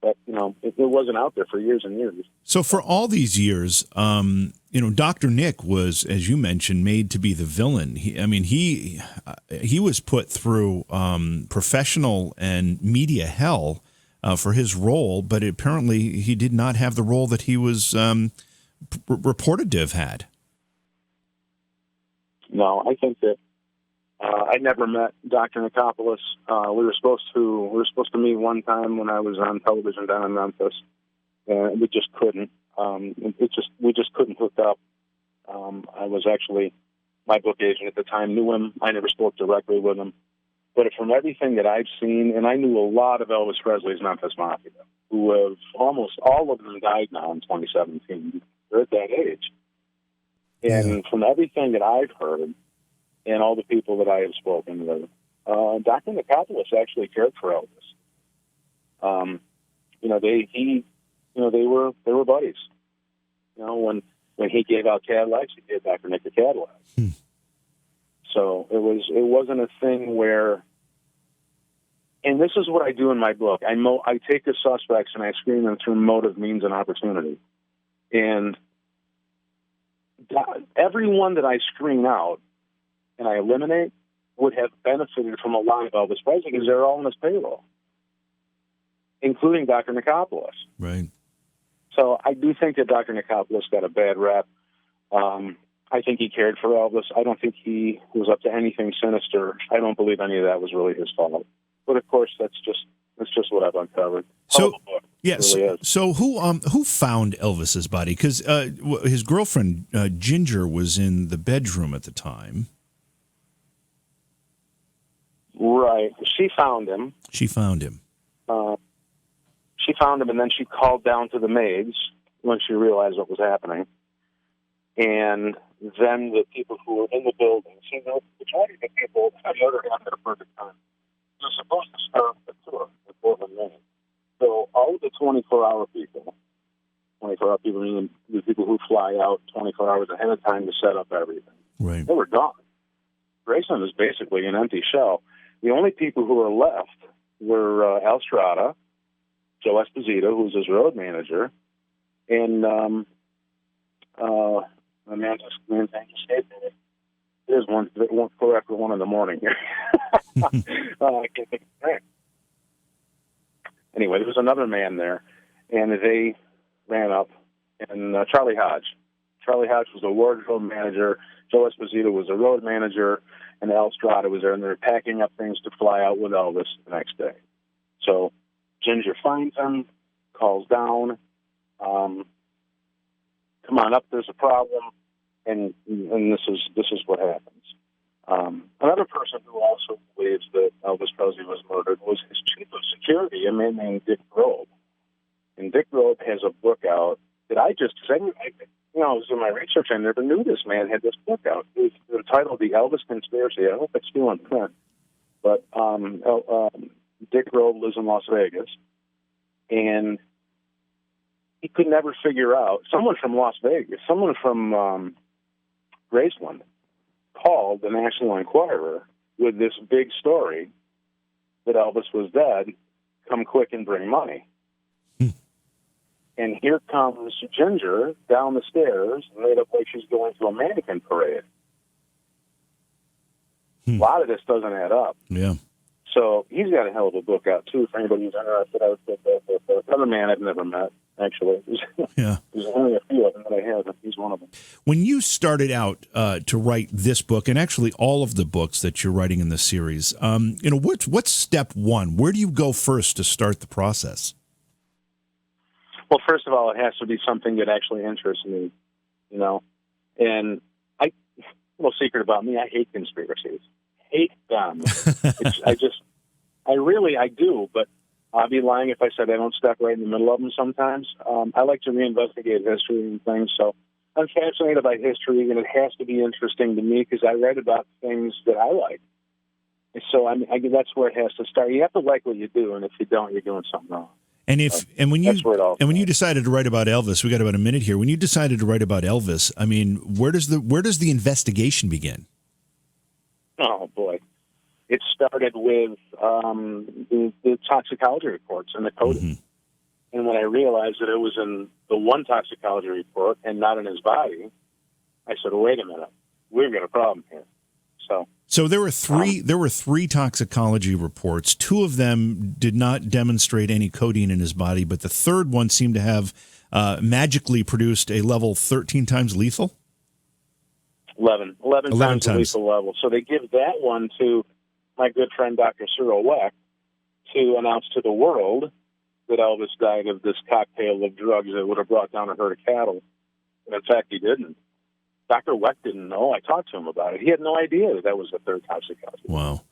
Speaker 3: But, it wasn't out there for years and years.
Speaker 2: So for all these years, Dr. Nick was, as you mentioned, made to be the villain. He was put through professional and media hell for his role, but apparently he did not have the role that he was reported to have had.
Speaker 3: No, I think that I never met Dr. Nicopoulos. We were supposed to meet one time when I was on television down in Memphis, and we just couldn't. We just couldn't hook up. I was actually, my book agent at the time knew him. I never spoke directly with him, but from everything that I've seen, and I knew a lot of Elvis Presley's Memphis Mafia, who have almost all of them died now in 2017. They're at that age, and from everything that I've heard. And all the people that I have spoken with, Dr. Nicopoulos actually cared for Elvis. They were buddies. When he gave out Cadillacs, he gave Dr. Nick a Cadillac. So it wasn't a thing where, and this is what I do in my book. I take the suspects and I screen them through motive, means, and opportunity. And everyone that I screen out and I eliminate would have benefited from a lot of Elvis Presley because they're all on his payroll, including Dr. Nicopoulos.
Speaker 2: Right.
Speaker 3: So I do think that Dr. Nicopoulos got a bad rap. I think he cared for Elvis. I don't think he was up to anything sinister. I don't believe any of that was really his fault. But of course, that's just what I've uncovered.
Speaker 2: So,
Speaker 3: yes. Really
Speaker 2: so who found Elvis's body? Because his girlfriend Ginger was in the bedroom at the time.
Speaker 3: Right. She found him.
Speaker 2: She found him,
Speaker 3: and then she called down to the maids when she realized what was happening. And then the people who were in the building, see, the majority of the people, on the other hand, at a perfect time, they're supposed to start the tour at 4 minutes. So all of the 24-hour people meaning the people who fly out 24 hours ahead of time to set up everything,
Speaker 2: right?
Speaker 3: They were gone. Graceland is basically an empty shell. The only people who were left were Al Strada, Joe Esposito, who was his road manager, and the man just escaped me. There's one after 1 in the morning here. I can't think of his name. Anyway, there was another man there, and they ran up, and Charlie Hodge. Charlie Hodge was the wardrobe manager. Joe Esposito was the road manager, and Al Strada was there, and they were packing up things to fly out with Elvis the next day. So Ginger finds him, calls down, come on up, there's a problem, and this is what happens. Another person who also believes that Elvis Presley was murdered was his chief of security, a man named Dick Grobe. And Dick Grobe has a book out that I was in my research, I never knew this man had this book out. It's entitled The Elvis Conspiracy. I hope it's still in print. But Dick Grobe lives in Las Vegas, and he could never figure out, someone from Las Vegas, someone from Graceland, called the National Enquirer with this big story that Elvis was dead, come quick and bring money. And here comes Ginger down the stairs, made up like she's going to a mannequin parade. A lot of this doesn't add up.
Speaker 2: Yeah.
Speaker 3: So he's got a hell of a book out, too, for anybody who's interested. Another man I've never met, actually.
Speaker 2: Yeah. There's
Speaker 3: only a few of them that I have, and he's one of them.
Speaker 2: When you started out to write this book, and actually all of the books that you're writing in this series, what's step one? Where do you go first to start the process?
Speaker 3: Well, first of all, it has to be something that actually interests me, And a little secret about me, I hate conspiracies. Hate them. I do, but I'd be lying if I said I don't step right in the middle of them sometimes. I like to reinvestigate history and things, so I'm fascinated by history, and it has to be interesting to me because I write about things that I like. So that's where it has to start. You have to like what you do, and if you don't, you're doing something wrong.
Speaker 2: And when you decided to write about Elvis, we got about a minute here. When you decided to write about Elvis, I mean, where does the investigation begin?
Speaker 3: Oh boy, it started with the toxicology reports and the coding. Mm-hmm. And when I realized that it was in the one toxicology report and not in his body, I said, "Wait a minute, we've got a problem here." So
Speaker 2: there were three toxicology reports. 2 of them did not demonstrate any codeine in his body, but the third one seemed to have magically produced a level 13 times lethal.
Speaker 3: 11 times the lethal level. So they give that one to my good friend Dr. Cyril Weck to announce to the world that Elvis died of this cocktail of drugs that would have brought down a herd of cattle. And in fact, he didn't. Dr. Weck didn't know. I talked to him about it. He had no idea that was the third toxicology.
Speaker 2: Wow.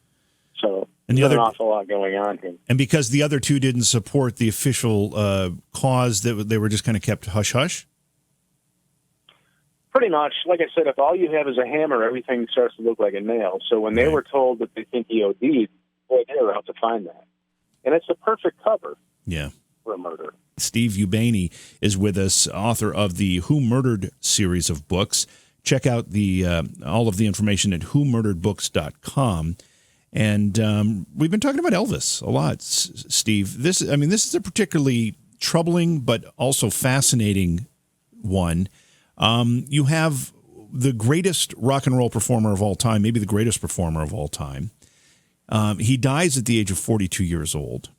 Speaker 3: So there's an awful lot going on here.
Speaker 2: And because the other 2 didn't support the official cause, that they were just kind of kept hush-hush?
Speaker 3: Pretty much. Like I said, if all you have is a hammer, everything starts to look like a nail. So when they were told that they think he OD'd, boy, they were out to find that. And it's a perfect cover for a murder.
Speaker 2: Steve Ubany is with us, author of the Who Murdered series of books. Check out all of the information at whomurderedbooks.com. And we've been talking about Elvis a lot, Steve. This is a particularly troubling but also fascinating one. You have the greatest rock and roll performer of all time, maybe the greatest performer of all time. He dies at the age of 42 years old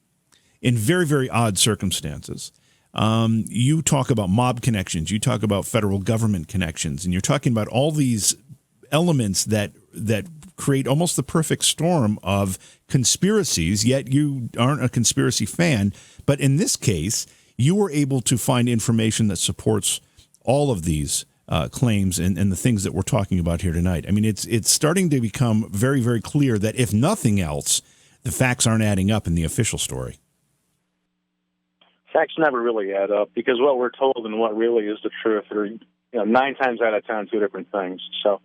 Speaker 2: in very, very odd circumstances. You talk about mob connections, you talk about federal government connections, and you're talking about all these elements that create almost the perfect storm of conspiracies, yet you aren't a conspiracy fan. But in this case, you were able to find information that supports all of these claims and the things that we're talking about here tonight. I mean, it's starting to become very, very clear that if nothing else, the facts aren't adding up in the official story.
Speaker 3: Facts never really add up because what we're told and what really is the truth are 9 times out of 10 two different things. So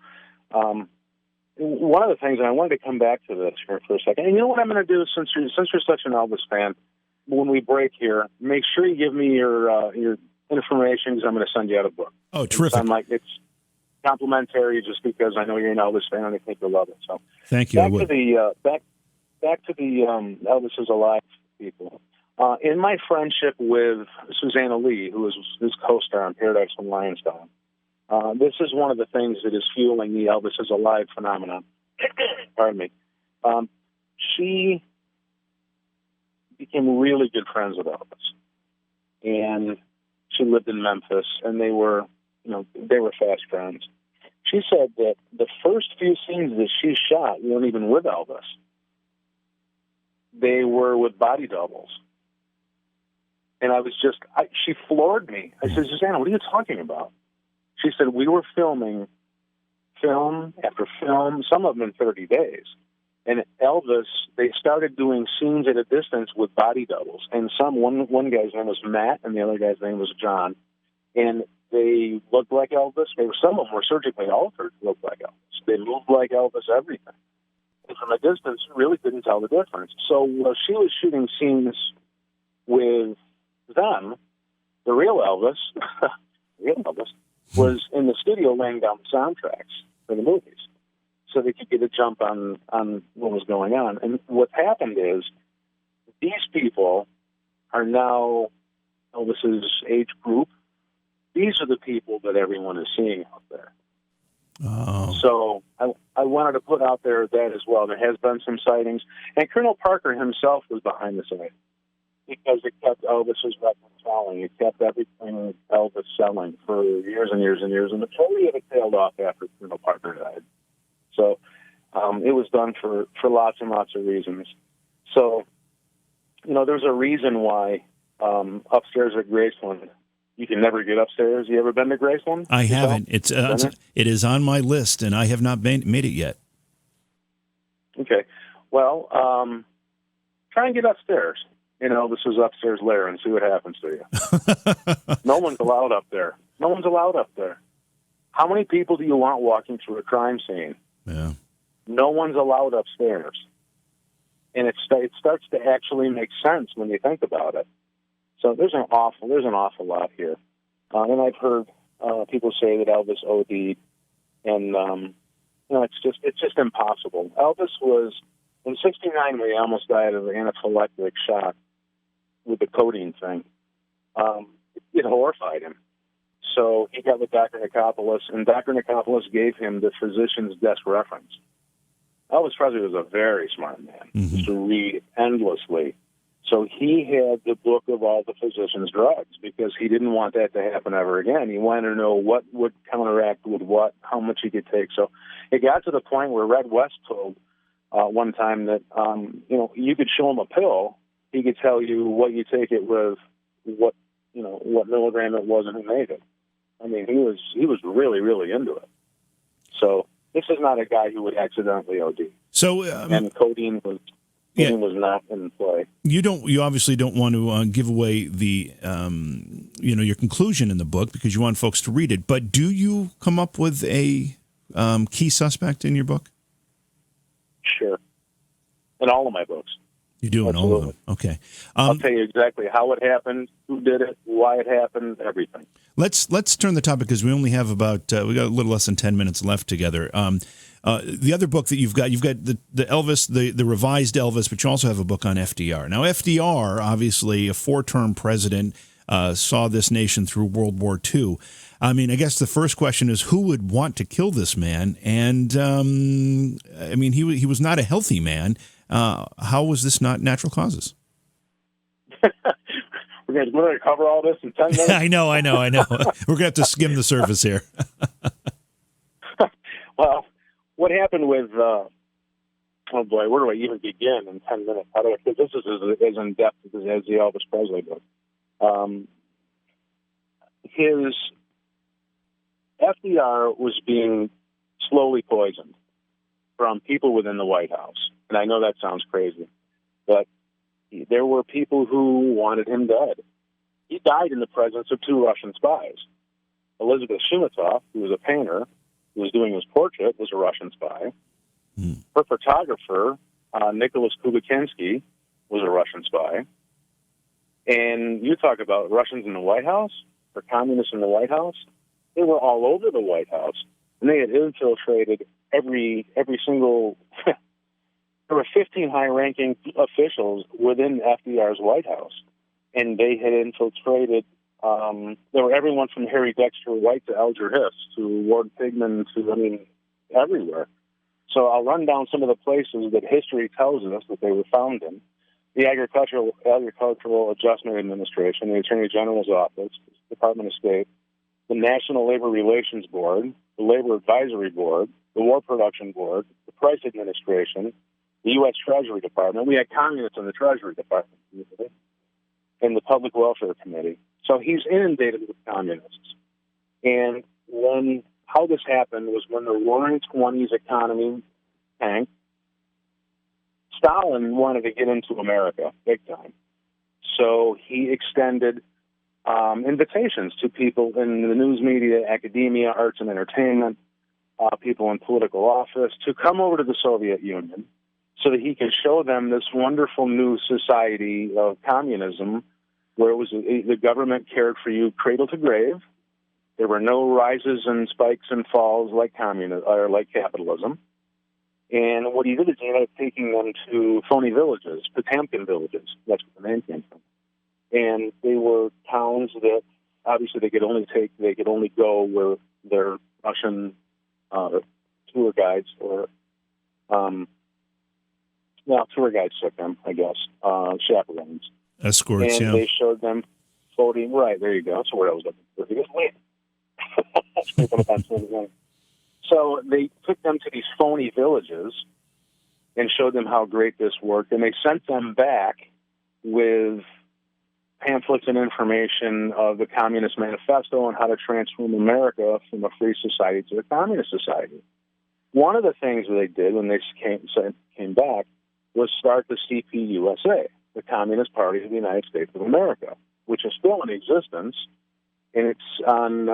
Speaker 3: one of the things, and I wanted to come back to this here for a second, and you know what I'm going to do since you're such an Elvis fan, when we break here, make sure you give me your information because I'm going to send you out a book.
Speaker 2: Oh, terrific.
Speaker 3: It's complimentary just because I know you're an Elvis fan and I think you'll love it. So
Speaker 2: thank you.
Speaker 3: Back to the Elvis is Alive people. In my friendship with Susanna Lee, who is his co-star on Paradise from Lionstown, this is one of the things that is fueling the Elvis is Alive phenomenon. Pardon me. She became really good friends with Elvis, and she lived in Memphis, and they were fast friends. She said that the first few scenes that she shot weren't even with Elvis. They were with body doubles. And she floored me. I said, Susanna, what are you talking about? She said, we were filming film after film, some of them in 30 days. And Elvis, they started doing scenes at a distance with body doubles. And one guy's name was Matt, and the other guy's name was John. And they looked like Elvis. Some of them were surgically altered to look like Elvis. They moved like Elvis, everything. And from a distance, you really couldn't tell the difference. So while she was shooting scenes with them, the real Elvis, was in the studio laying down the soundtracks for the movies so they could get a jump on what was going on. And what happened is these people are now Elvis's age group. These are the people that everyone is seeing out there.
Speaker 2: Oh.
Speaker 3: So I wanted to put out there that as well. There has been some sightings. And Colonel Parker himself was behind the site because it kept Elvis's record selling. It kept everything Elvis selling for years and years and years. And the majority of it tailed off after Colonel Parker died. So it was done for lots and lots of reasons. So, there's a reason why upstairs at Graceland, you can never get upstairs. You ever been to Graceland?
Speaker 2: I haven't. It is on my list, and I have not made it yet.
Speaker 3: Okay. Well, try and get upstairs in Elvis's upstairs lair and see what happens to you. No one's allowed up there. No one's allowed up there. How many people do you want walking through a crime scene?
Speaker 2: Yeah.
Speaker 3: No one's allowed upstairs. And it starts to actually make sense when you think about it. So there's an awful lot here. And I've heard people say that Elvis OD'd, and it's just impossible. Elvis was in '69 when he almost died of an anaphylactic shock with the codeine thing. It horrified him. So he got with Dr. Nicopolis, and Dr. Nicopolis gave him the physician's desk reference. Elvis Presley was a very smart man. He used to read endlessly. So he had the book of all the physician's drugs because he didn't want that to happen ever again. He wanted to know what would counteract with what, how much he could take. So it got to the point where Red West told one time that, you could show him a pill. He could tell you what you take it with, what milligram it was and who made it. I mean, he was really, really into it. So this is not a guy who would accidentally OD.
Speaker 2: So,
Speaker 3: and codeine was... Putin was not in play.
Speaker 2: You obviously don't want to give away the, your conclusion in the book because you want folks to read it. But do you come up with a key suspect in your book?
Speaker 3: Sure. In all of my books.
Speaker 2: You do in all of them. Okay.
Speaker 3: I'll tell you exactly how it happened, who did it, why it happened, everything.
Speaker 2: Let's turn the topic because we only have about we got a little less than 10 minutes left together. The other book that you've got the Elvis, the revised Elvis, but you also have a book on FDR. Now, FDR, obviously a 4-term president, saw this nation through World War II. I mean, I guess the first question is who would want to kill this man? And I mean, he was not a healthy man. How was this not natural causes?
Speaker 3: We're going to cover all this in 10 minutes?
Speaker 2: I know. We're going to have to skim the surface here.
Speaker 3: Well, what happened with, oh boy, where do I even begin in 10 minutes? Because this is as in-depth as the Elvis Presley book. His FDR was being slowly poisoned from people within the White House. And I know that sounds crazy, but there were people who wanted him dead. He died in the presence of 2 Russian spies. Elizabeth Shumatov, who was a painter, who was doing his portrait, was a Russian spy. Her photographer, Nicholas Kubakinsky, was a Russian spy. And you talk about Russians in the White House, or communists in the White House. They were all over the White House, and they had infiltrated every single... There were 15 high-ranking officials within FDR's White House, and they had infiltrated. There were everyone from Harry Dexter White to Alger Hiss to Ward Pigman to, everywhere. So I'll run down some of the places that history tells us that they were found in. The Agricultural Adjustment Administration, the Attorney General's Office, the Department of State, the National Labor Relations Board, the Labor Advisory Board, the War Production Board, the Price Administration, the U.S. Treasury Department. We had communists in the Treasury Department, and the Public Welfare Committee. So he's inundated with communists. And how this happened was when the Roaring Twenties economy tanked, Stalin wanted to get into America big time. So he extended invitations to people in the news media, academia, arts and entertainment, people in political office to come over to the Soviet Union so that he could show them this wonderful new society of communism where the government cared for you cradle to grave. There were no rises and spikes and falls like capitalism. And what he did is he ended up taking them to phony villages, Potemkin villages. That's where the name came from. And they were towns that obviously they could only go where their Russian tour guides or tour guides took them, I guess, chaperones.
Speaker 2: Escorts,
Speaker 3: and they showed them floating. Right, there you go. That's where I was looking for. He goes, wait. So they took them to these phony villages and showed them how great this worked, and they sent them back with pamphlets and information of the Communist Manifesto and how to transform America from a free society to a communist society. One of the things that they did when they came back was start the CPUSA, the Communist Party of the United States of America, which is still in existence, and it's on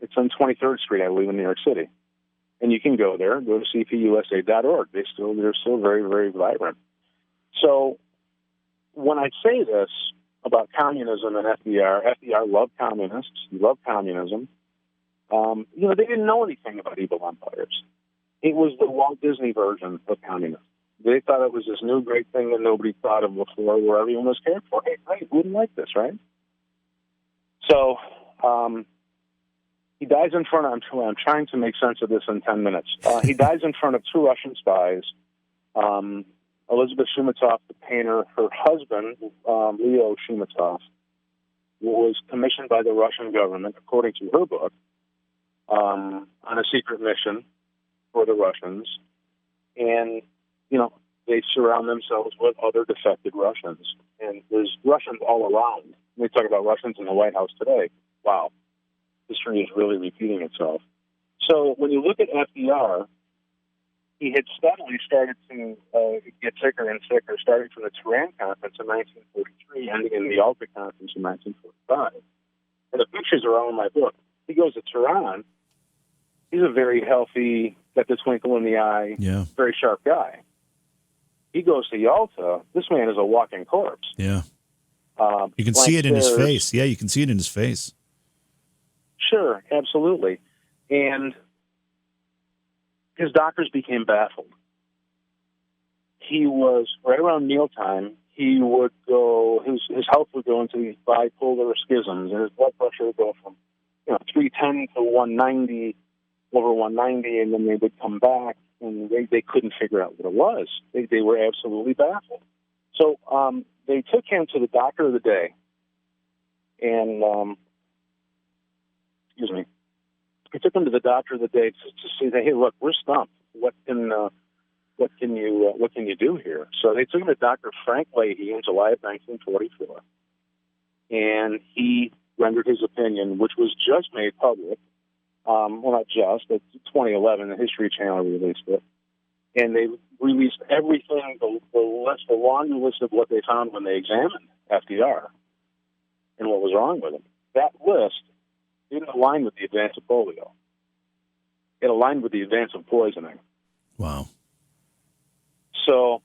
Speaker 3: 23rd Street, I believe, in New York City. And you can go there, go to cpusa.org. They're still very, very vibrant. So when I say this about communism and FDR loved communists, he loved communism. They didn't know anything about evil empires. It was the Walt Disney version of communism. They thought it was this new great thing that nobody thought of before, where everyone was cared for. Hey, right, who wouldn't like this, right? So he dies in front of, I'm trying to make sense of this in 10 minutes. He dies in front of 2 Russian spies. Elizabeth Shumatov, the painter, her husband, Leo Shumatov, was commissioned by the Russian government, according to her book, on a secret mission for the Russians. And, they surround themselves with other defected Russians. And there's Russians all around. We talk about Russians in the White House today. Wow. History is really repeating itself. So when you look at FDR, he had steadily started to get sicker and sicker, starting from the Tehran Conference in 1943, ending in the Alta Conference in 1945. And the pictures are all in my book. He goes to Tehran. He's a very healthy, got the twinkle in the eye, very sharp guy. He goes to Yalta. This man is a walking corpse.
Speaker 2: Yeah. You can see it in his face. Yeah, you can see it in his face.
Speaker 3: Sure, absolutely. And his doctors became baffled. He was, right around mealtime, he would go, his health would go into these bipolar schisms, and his blood pressure would go from 310 to 190, over 190, and then they would come back, and they couldn't figure out what it was. They were absolutely baffled. So they took him to the doctor of the day, and, they took him to the doctor of the day to say, hey, look, we're stumped. What can you do here? So they took him to Dr. Frank Leahy in July of 1944, and he rendered his opinion, which was just made public. Well, not just, but 2011, the History Channel released it, and they released everything, the laundry list of what they found when they examined FDR and what was wrong with him. That list didn't align with the advance of polio. It aligned with the advance of poisoning.
Speaker 2: Wow.
Speaker 3: So,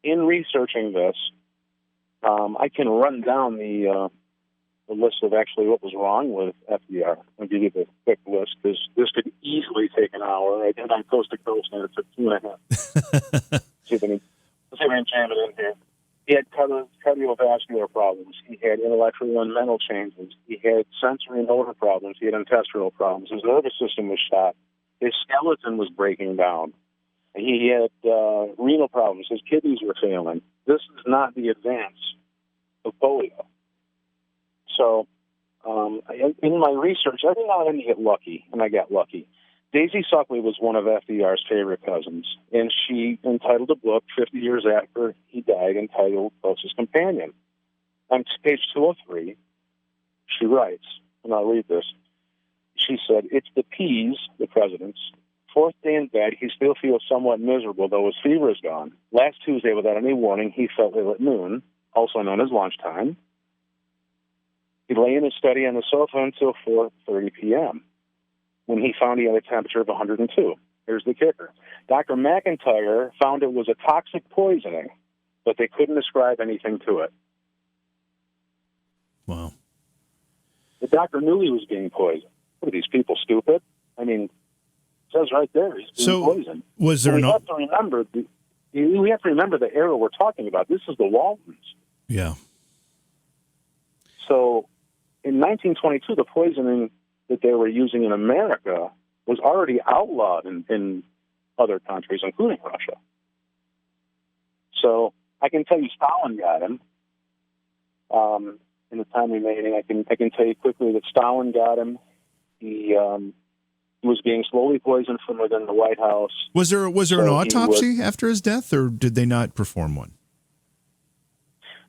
Speaker 3: in researching this, I can run down the list of actually what was wrong with FDR. I'll give you the quick list, because this could easily take an hour. I did on coast to coast, and it took 2.5. See if I can jam it in here. He had cardiovascular problems. He had intellectual and mental changes. He had sensory and motor problems. He had intestinal problems. His nervous system was shot. His skeleton was breaking down. He had renal problems. His kidneys were failing. This is not the advance of polio. So in my research, every now and then you get lucky, and I got lucky. Daisy Suckley was one of FDR's favorite cousins, and she entitled a book 50 years after he died entitled Closest Companion. On page 203, she writes, and I'll read this. She said, "It's the P's, the president's, fourth day in bed. He still feels somewhat miserable, though his fever is gone. Last Tuesday, without any warning, he felt ill at noon, also known as lunchtime. He lay in his study on the sofa until 4:30 p.m., when he found he had a temperature of 102. Here's the kicker. Dr. McIntyre found it was a toxic poisoning, but they couldn't ascribe anything to it."
Speaker 2: Wow.
Speaker 3: The doctor knew he was being poisoned. What are these people, stupid? I mean, it says right there he's being poisoned.
Speaker 2: Was there
Speaker 3: we have to remember the era we're talking about. This is the Waltons.
Speaker 2: Yeah.
Speaker 3: So in 1922, the poisoning that they were using in America was already outlawed in other countries, including Russia. So I can tell you Stalin got him. In the time remaining, I can tell you quickly that Stalin got him. He was being slowly poisoned from within the White House.
Speaker 2: Was there an autopsy after his death, or did they not perform one?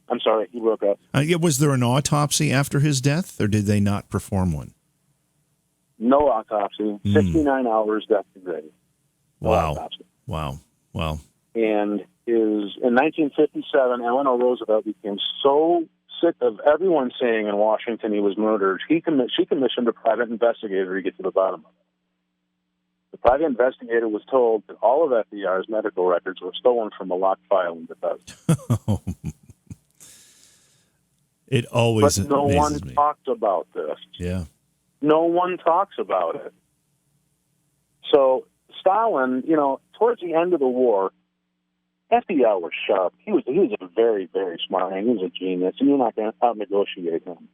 Speaker 3: I'm sorry, he broke up.
Speaker 2: Was there an autopsy after his death, or did they not perform one?
Speaker 3: No autopsy. 69 hours death to grave. No autopsy.
Speaker 2: Wow.
Speaker 3: And in 1957, Eleanor Roosevelt became so sick of everyone saying in Washington he was murdered, she commissioned a private investigator to get to the bottom of it. The private investigator was told that all of FDR's medical records were stolen from a locked file in Bethesda.
Speaker 2: It always
Speaker 3: But no one talked about this.
Speaker 2: Yeah.
Speaker 3: No one talks about it. So Stalin, towards the end of the war, FDR was sharp. He was a very, very smart man. He was a genius, and you're not going to out-negotiate him.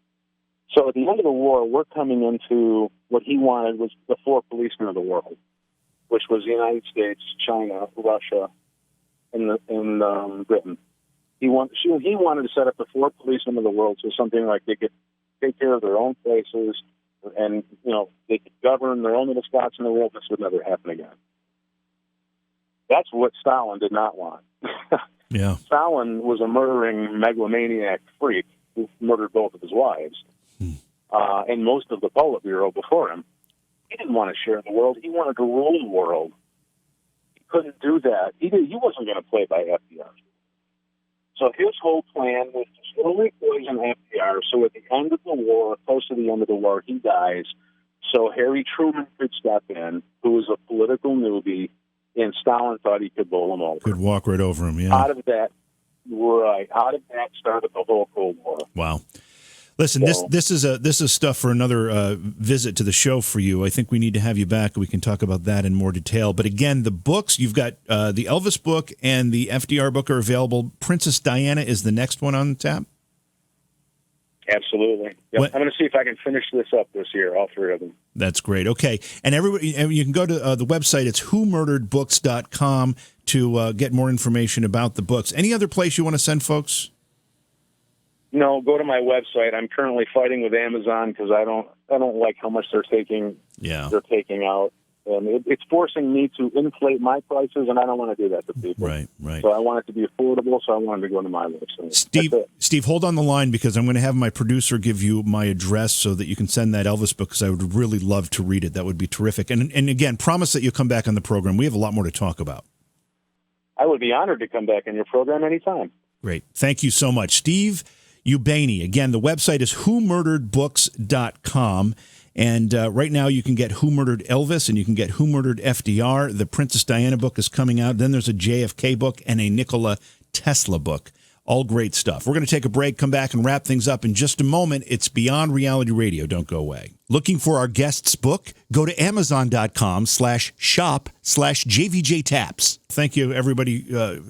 Speaker 3: So at the end of the war, we're coming into what he wanted was the four policemen of the world, which was the United States, China, Russia, and Britain. He wanted to set up the four policemen of the world so something like they could take care of their own places, and they could govern their own little spots in the world. This would never happen again. That's what Stalin did not want.
Speaker 2: Yeah.
Speaker 3: Stalin was a murdering megalomaniac freak who murdered both of his wives, and most of the Politburo before him. He didn't want to share the world. He wanted to rule the world. He couldn't do that. He wasn't going to play by FDR. So his whole plan was to slowly poison FDR. So at the end of the war, close to the end of the war, he dies. So Harry Truman could step in, who was a political newbie, and Stalin thought he could bowl him over.
Speaker 2: Could walk right over him, yeah.
Speaker 3: Out of that started the whole Cold War.
Speaker 2: Wow. Listen, this is stuff for another visit to the show for you. I think we need to have you back. We can talk about that in more detail. But again, the books, you've got the Elvis book and the FDR book are available. Princess Diana is the next one on tap?
Speaker 3: Absolutely. Yep. I'm going to see if I can finish this up this year, all three of them.
Speaker 2: That's great. Okay. And you can go to the website. It's whomurderedbooks.com to get more information about the books. Any other place you want to send folks?
Speaker 3: No, go to my website. I'm currently fighting with Amazon because I don't like how much they're taking.
Speaker 2: Yeah.
Speaker 3: They're taking out. And it's forcing me to inflate my prices, and I don't want to do that to people.
Speaker 2: Right.
Speaker 3: So I want it to be affordable, so I wanted to go to my website.
Speaker 2: Steve, hold on the line because I'm going to have my producer give you my address so that you can send that Elvis book because I would really love to read it. That would be terrific. And again, promise that you'll come back on the program. We have a lot more to talk about. I
Speaker 3: would be honored to come back on your program anytime.
Speaker 2: Great. Thank you so much. Steve Ubany. Again, the website is whomurderedbooks.com. And right now you can get Who Murdered Elvis and you can get Who Murdered FDR. The Princess Diana book is coming out. Then there's a JFK book and a Nikola Tesla book. All great stuff. We're going to take a break, come back, and wrap things up in just a moment. It's Beyond Reality Radio. Don't go away. Looking for our guest's book? Go to Amazon.com/shop/JVJTaps. Thank you, everybody,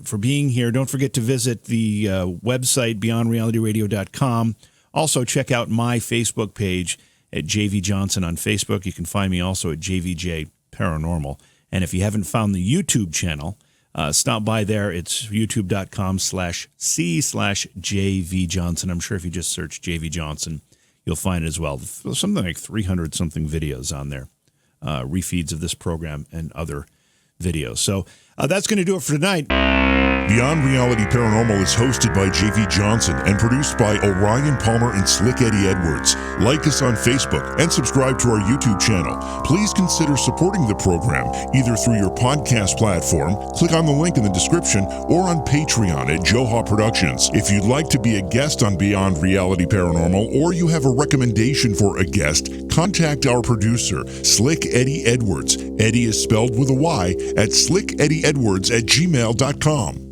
Speaker 2: for being here. Don't forget to visit the website, BeyondRealityRadio.com. Also, check out my Facebook page at JV Johnson on Facebook. You can find me also at JVJ Paranormal. And if you haven't found the YouTube channel, stop by there. It's youtube.com/C/JV Johnson. I'm sure if you just search JV Johnson, you'll find it as well. Something like 300-something videos on there, refeeds of this program and other videos. So that's going to do it for tonight.
Speaker 1: Beyond Reality Paranormal is hosted by J.V. Johnson and produced by Orion Palmer and Slick Eddie Edwards. Like us on Facebook and subscribe to our YouTube channel. Please consider supporting the program either through your podcast platform, click on the link in the description, or on Patreon at Joha Productions. If you'd like to be a guest on Beyond Reality Paranormal or you have a recommendation for a guest, contact our producer, Slick Eddie Edwards. Eddie is spelled with a Y at slickeddieedwards@gmail.com.